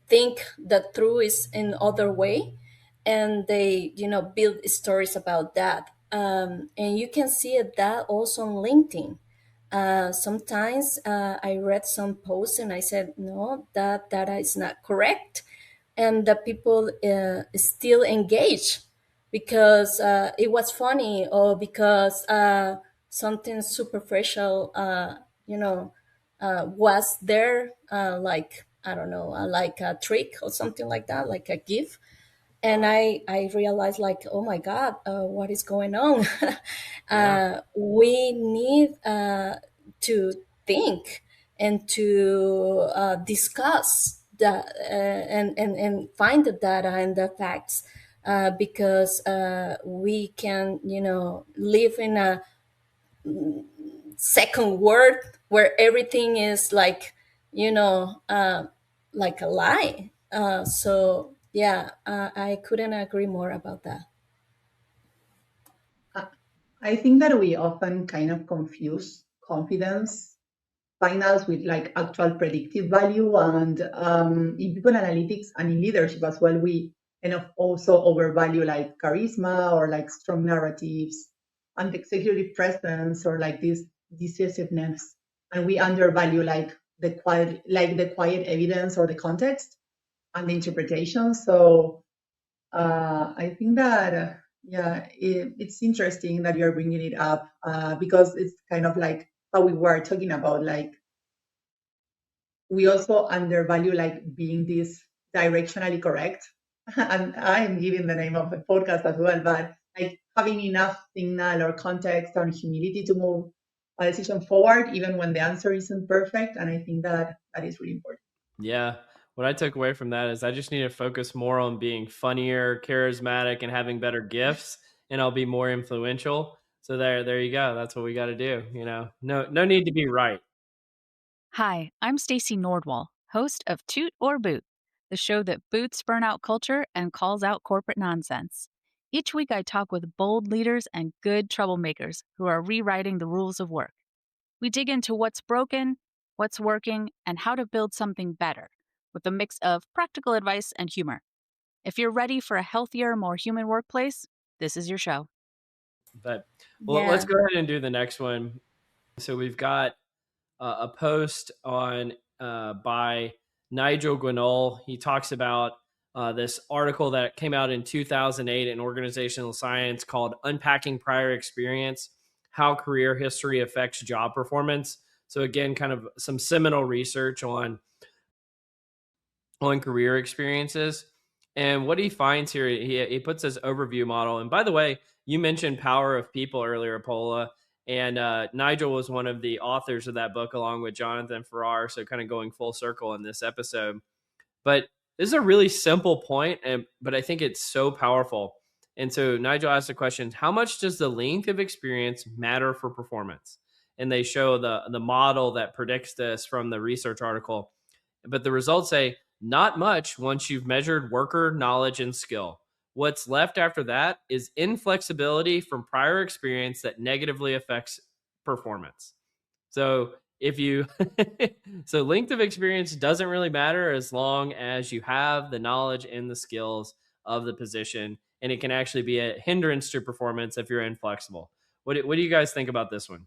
think the truth is in other way, and they build stories about that. And you can see it that also on LinkedIn. Sometimes I read some posts and I said, no, that data is not correct. And the people still engage because it was funny or because something superficial, you know, was there, like, I don't know, like a trick or something like that, like a GIF. And I realized, like, oh my god, what is going on? Yeah. We need to think and to discuss and find the data and the facts, because we can, live in a second world where everything is like, you know uh, like a lie. So yeah, I couldn't agree more about that. I I think that we often kind of confuse confidence finals with like actual predictive value. And in people analytics and in leadership as well, we kind of also overvalue like charisma or like strong narratives and executive presence or like this decisiveness. And we undervalue like the quiet evidence or the context and the interpretation. So I think that, yeah, it's interesting that you're bringing it up because it's kind of like how we were talking about, like, we also undervalue like being this directionally correct. And I'm giving the name of the podcast as well, but like having enough signal or context or humility to move a decision forward, even when the answer isn't perfect. And I think that that is really important. Yeah. What I took away from that is I just need to focus more on being funnier, charismatic, and having better gifts, and I'll be more influential. So there you go. That's what we got to do. No need to be right. Hi, I'm Stacey Nordwall, host of Toot or Boot, the show that boots burnout culture and calls out corporate nonsense. Each week, I talk with bold leaders and good troublemakers who are rewriting the rules of work. We dig into what's broken, what's working, and how to build something better, with a mix of practical advice and humor. If you're ready for a healthier, more human workplace, this is your show. But well, let's Yeah. go ahead and do the next one. So we've got a post on by Nigel Gwinnell. He talks about this article that came out in 2008 in Organizational Science called "Unpacking Prior Experience: How Career History Affects Job Performance." So again, kind of some seminal research on career experiences. And what he finds here, he puts this overview model. And by the way, you mentioned Power of People earlier, Paola. And Nigel was one of the authors of that book, along with Jonathan Farrar. So, kind of going full circle in this episode. But this is a really simple point, but I think it's so powerful. And so, Nigel asked the question: how much does the length of experience matter for performance? And they show the model that predicts this from the research article. But the results say not much once you've measured worker knowledge and skill. What's left after that is inflexibility from prior experience that negatively affects performance. So if you so length of experience doesn't really matter as long as you have the knowledge and the skills of the position, and it can actually be a hindrance to performance if you're inflexible. What do you guys think about this one?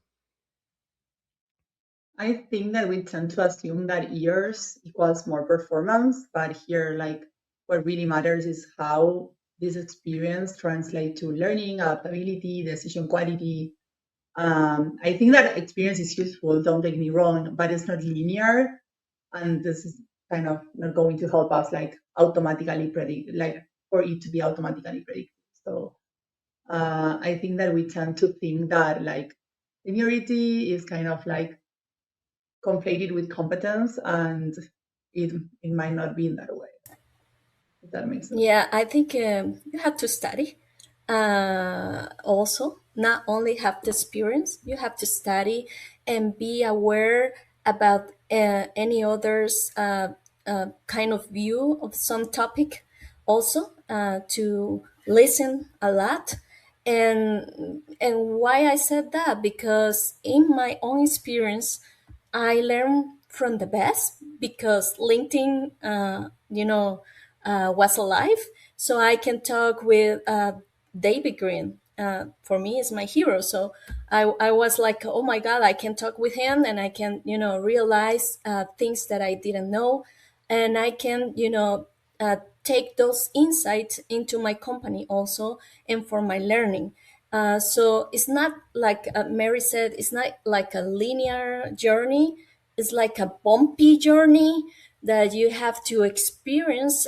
I think that we tend to assume that years equals more performance, but here, like, what really matters is how this experience translates to learning, adaptability, decision quality. I think that experience is useful, don't get me wrong, but it's not linear. And this is kind of not going to help us like automatically predict, like for it to be automatically predicted. So I think that we tend to think that like seniority is kind of like conflated with competence, and it might not be in that way, if that makes sense. Yeah, I think you have to study. Also, not only have the experience, you have to study and be aware about any others kind of view of some topic. Also, to listen a lot. And why I said that, because in my own experience, I learned from the best because LinkedIn, was alive. So I can talk with David Green. For me, is my hero. So I was like, oh my God, I can talk with him and I can, realize things that I didn't know. And I can, take those insights into my company also and for my learning. So it's not like Mary said, it's not like a linear journey. It's like a bumpy journey that you have to experience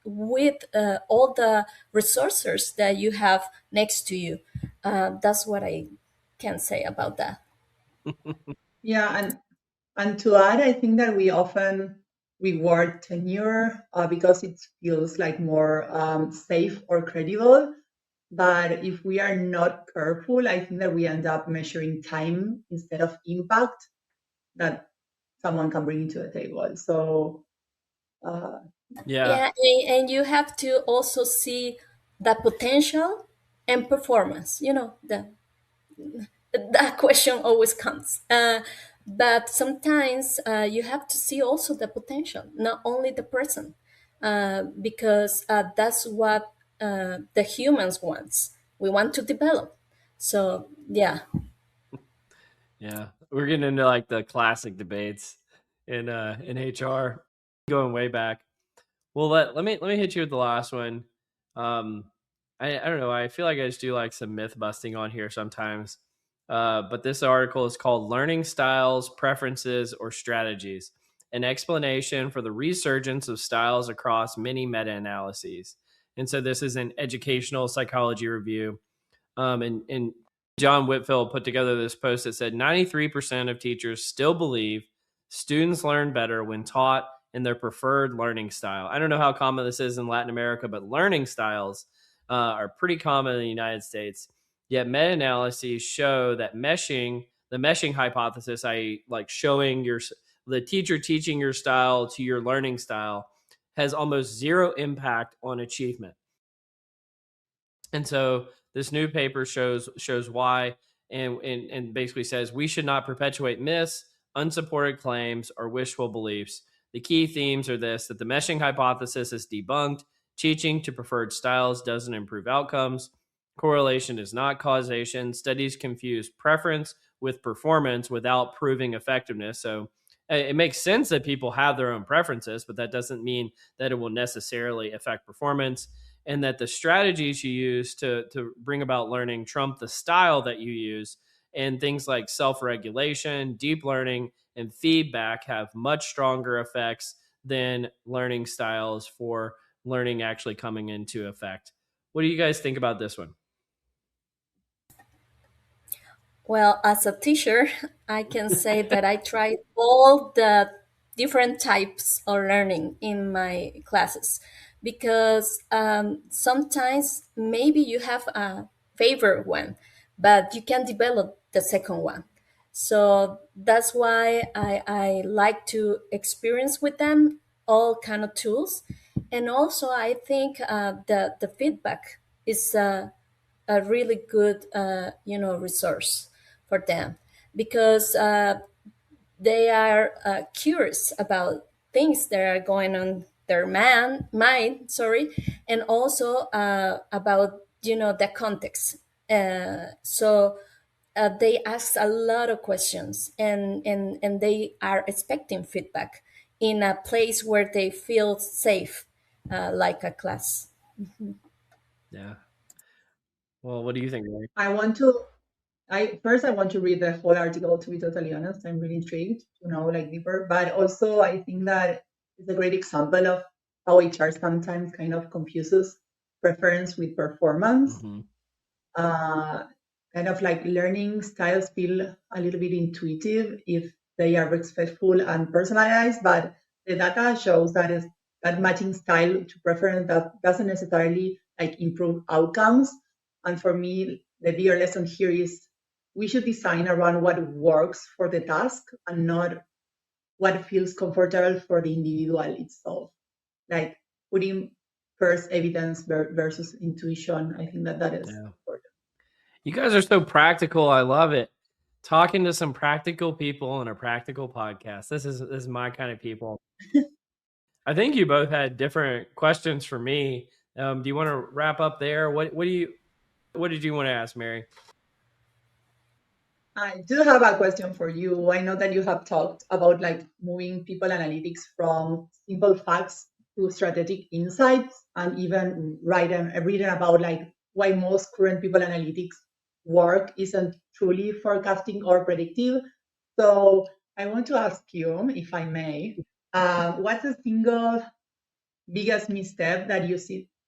with all the resources that you have next to you. That's what I can say about that. Yeah, and to add, I think that we often reward tenure because it feels like more safe or credible. But if we are not careful, I think that we end up measuring time instead of impact that someone can bring to the table. So, uh, Yeah. Yeah, and you have to also see the potential and performance. That question always comes. But sometimes you have to see also the potential, not only the person, because that's what the humans wants. We want to develop. So yeah. Yeah. We're getting into like the classic debates in HR going way back. Well, let me hit you with the last one. Um, I don't know. I feel like I just do like some myth busting on here sometimes. But this article is called "Learning Styles, Preferences, or Strategies: An Explanation for the Resurgence of Styles Across Many Meta-Analyses." And so this is an educational psychology review. And John Whitfield put together this post that said 93% of teachers still believe students learn better when taught in their preferred learning style. I don't know how common this is in Latin America, but learning styles are pretty common in the United States. Yet meta-analyses show that the meshing hypothesis, i.e., like showing the teacher teaching your style to your learning style, has almost zero impact on achievement. And so this new paper shows why, and basically says we should not perpetuate myths, unsupported claims, or wishful beliefs. The key themes are that the meshing hypothesis is debunked, teaching to preferred styles doesn't improve outcomes, correlation is not causation, studies confuse preference with performance without proving effectiveness. So it makes sense that people have their own preferences, but that doesn't mean that it will necessarily affect performance, and that the strategies you use to bring about learning trump the style that you use. And things like self-regulation, deep learning, and feedback have much stronger effects than learning styles for learning actually coming into effect. What do you guys think about this one? Well, as a teacher, I can say that I tried all the different types of learning in my classes because sometimes maybe you have a favorite one, but you can develop the second one. So that's why I like to experience with them all kind of tools. And also, I think the feedback is a really good resource for them because they are curious about things that are going on their mind, sorry, and also about the context. So they ask a lot of questions, and they are expecting feedback in a place where they feel safe, like a class. Yeah. Well, what do you think, Mary? I want to read the whole article, to be totally honest. I'm really intrigued to know like deeper. But also I think that it's a great example of how HR sometimes kind of confuses preference with performance. Mm-hmm. Kind of like learning styles feel a little bit intuitive if they are respectful and personalized, but the data shows that matching style to preference that doesn't necessarily like improve outcomes. And for me, the bigger lesson here is we should design around what works for the task and not what feels comfortable for the individual itself. Like putting first evidence versus intuition. I think that is Yeah. important. You guys are so practical. I love it. Talking to some practical people on a practical podcast. This is my kind of people. I think you both had different questions for me. Do you want to wrap up there? What did you want to ask, Mary? I do have a question for you. I know that you have talked about like moving people analytics from simple facts to strategic insights, and even reading about like why most current people analytics work isn't truly forecasting or predictive. So I want to ask you, if I may, what's the single biggest misstep that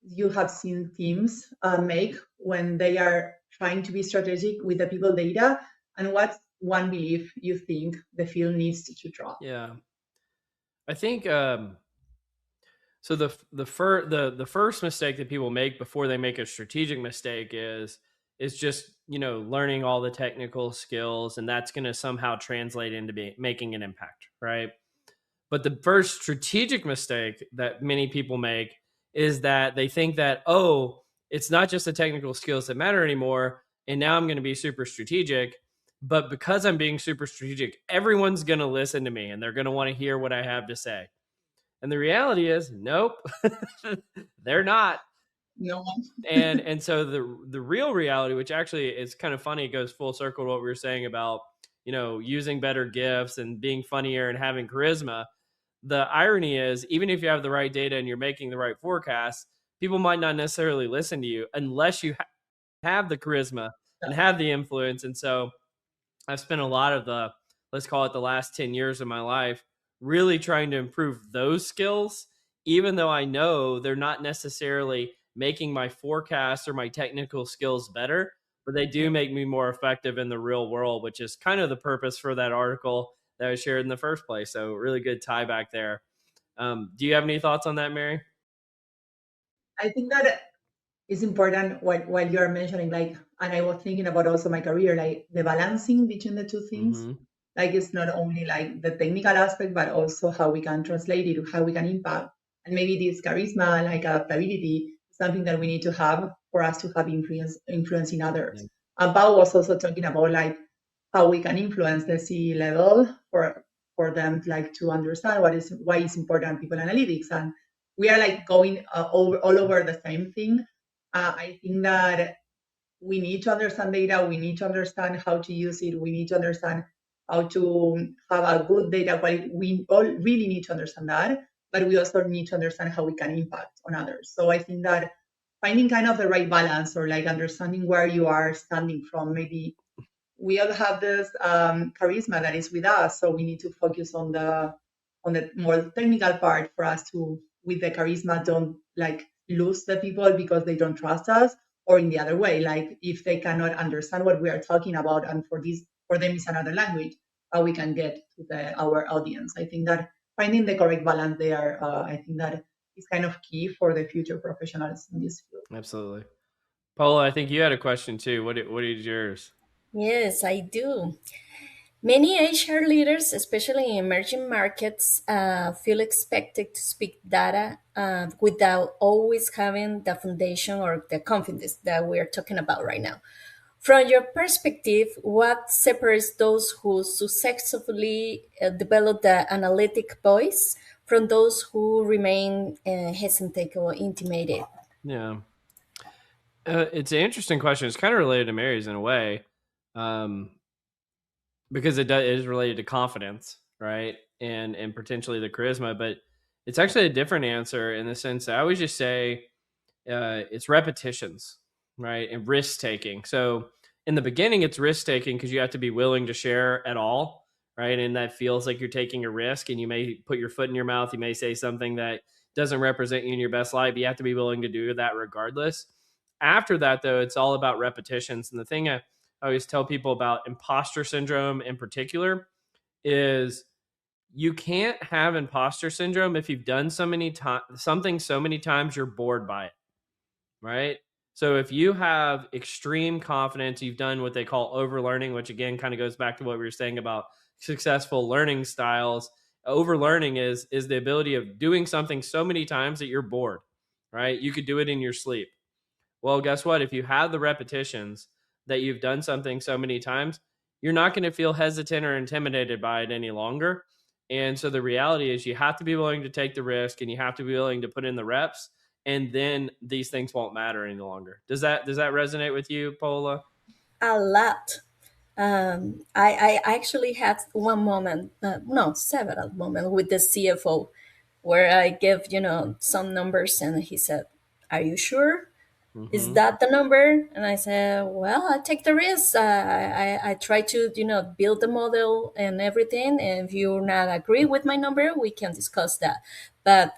you have seen teams make when they are trying to be strategic with the people data, and what's one belief you think the field needs to drop? Yeah, I think so. The first mistake that people make before they make a strategic mistake is just learning all the technical skills, and that's going to somehow translate into making an impact, right? But the first strategic mistake that many people make is that they think that, oh, it's not just the technical skills that matter anymore. And now I'm going to be super strategic. But because I'm being super strategic, everyone's going to listen to me and they're going to want to hear what I have to say. And the reality is, nope, they're not. No one. And so the real reality, which actually is kind of funny, goes full circle to what we were saying about using better gifts and being funnier and having charisma. The irony is, even if you have the right data and you're making the right forecasts, people might not necessarily listen to you unless you have the charisma and have the influence. And so I've spent a lot of let's call it the last 10 years of my life, really trying to improve those skills, even though I know they're not necessarily making my forecasts or my technical skills better, but they do make me more effective in the real world, which is kind of the purpose for that article that I shared in the first place. So really good tie back there. Do you have any thoughts on that, Mary? I think that it's important while you're mentioning, like, and I was thinking about also my career, like the balancing between the two things. Mm-hmm. Like it's not only like the technical aspect, but also how we can translate it, how we can impact. And maybe this charisma, like adaptability, something that we need to have for us to have influence in others. Yeah. And Pao was also talking about like how we can influence the C level for them like to understand why it's important people analytics. And we are like going all over the same thing. I think that we need to understand data. We need to understand how to use it. We need to understand how to have a good data quality. We all really need to understand that, but we also need to understand how we can impact on others. So I think that finding kind of the right balance, or like understanding where you are standing from. Maybe we all have this charisma that is with us, so we need to focus on the more technical part for us to, with the charisma, don't like lose the people because they don't trust us, or in the other way, like if they cannot understand what we are talking about, and for them is another language, how we can get to our audience. I think that finding the correct balance there, I think that is kind of key for the future professionals in this field. Absolutely. Paola, I think you had a question too. What is yours? Yes, I do. Many HR leaders, especially in emerging markets, feel expected to speak data without always having the foundation or the confidence that we're talking about right now. From your perspective, what separates those who successfully develop the analytic voice from those who remain hesitant or intimidated? Yeah. It's an interesting question. It's kind of related to Mary's in a way, um, because it is related to confidence, right? And potentially the charisma, but it's actually a different answer in the sense that I always just say it's repetitions, right? And risk taking. So in the beginning, it's risk taking because you have to be willing to share at all, right? And that feels like you're taking a risk, and you may put your foot in your mouth. You may say something that doesn't represent you in your best light, but you have to be willing to do that regardless. After that, though, it's all about repetitions. And the thing I always tell people about imposter syndrome in particular is you can't have imposter syndrome if you've done something so many times you're bored by it, right? So if you have extreme confidence, you've done what they call overlearning, which again kind of goes back to what we were saying about successful learning styles. Overlearning is the ability of doing something so many times that you're bored, right? You could do it in your sleep. Well, guess what? If you have the repetitions that you've done something so many times, you're not going to feel hesitant or intimidated by it any longer. And so the reality is you have to be willing to take the risk, and you have to be willing to put in the reps, and then these things won't matter any longer. Does that resonate with you, Paola? A lot. I actually had one moment, no, several moments with the CFO where I gave, some numbers and he said, "Are you sure? Is Mm-hmm. that the number?" And I said, "Well, I take the risk. I try to, build the model and everything. And if you not agree with my number, we can discuss that." But,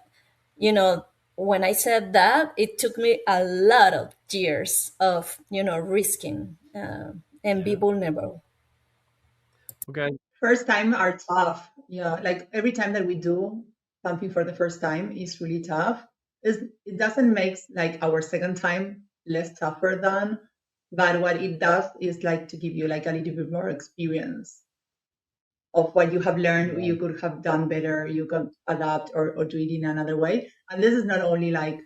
you know, when I said that, it took me a lot of years of, risking and be Yeah. vulnerable. Okay. First time are tough. Yeah, like every time that we do something for the first time is really tough. It doesn't make like our second time less tougher than, but what it does is like to give you like a little bit more experience of what you have learned. You could have done better. You could adapt or do it in another way. And this is not only like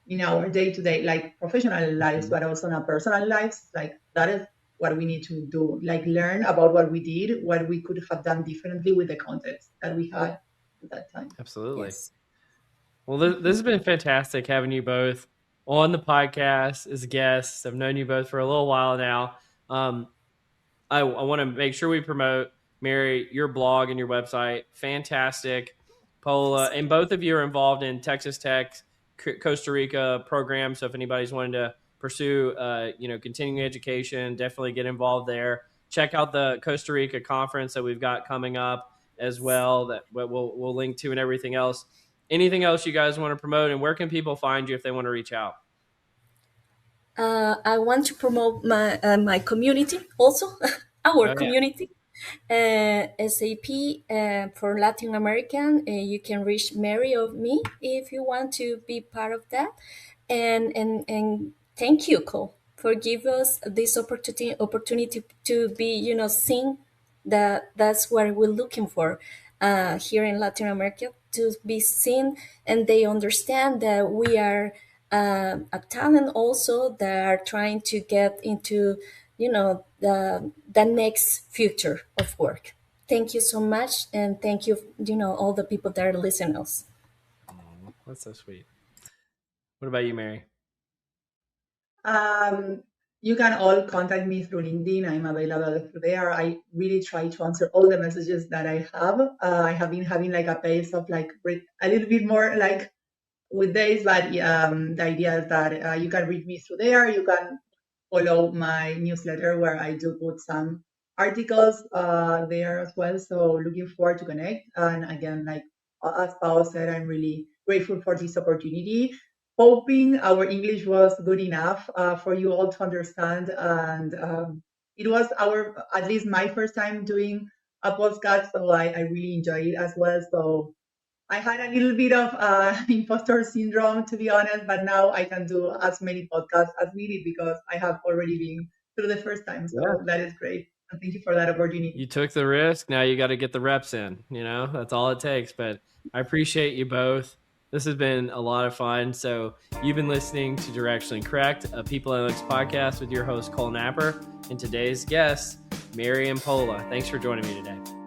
in our day-to-day like professional lives, but also in our personal lives. Like that is what we need to do, like learn about what we did, what we could have done differently with the context that we had at that time. Absolutely. Yes. Well, this has been fantastic having you both on the podcast as guests. I've known you both for a little while now. I want to make sure we promote, Mary, your blog and your website. Fantastic. Paola, and both of you are involved in Texas Tech, Costa Rica program. So if anybody's wanting to pursue, continuing education, definitely get involved there. Check out the Costa Rica conference that we've got coming up as well that we'll link to and everything else. Anything else you guys want to promote, and where can people find you if they want to reach out? I want to promote my community also, our Oh, yeah. community. SAP for Latin American. You can reach Mary or me if you want to be part of that. And thank you, Cole, for giving us this opportunity to be, seen. That's what we're looking for here in Latin America, to be seen, and they understand that we are a talent also that are trying to get into, the next future of work. Thank you so much, and thank you, all the people that are listening us. Oh, that's so sweet. What about you, Mary? Um, you can all contact me through LinkedIn. I'm available through there. I really try to answer all the messages that I have. I have been having like a pace of like a little bit more like with days, but the idea is that you can read me through there. You can follow my newsletter where I do put some articles there as well. So looking forward to connect. And again, like as Paul said, I'm really grateful for this opportunity. Hoping our English was good enough for you all to understand. And it was at least my first time doing a podcast, so I really enjoyed it as well. So I had a little bit of imposter syndrome, to be honest, but now I can do as many podcasts as needed because I have already been through the first time. So Yeah. that is great. And thank you for that opportunity. You took the risk. Now you got to get the reps in. That's all it takes. But I appreciate you both. This has been a lot of fun. So you've been listening to Directionally Correct, a People Analytics podcast with your host, Cole Napper, and today's guests, Mary and Paola. Thanks for joining me today.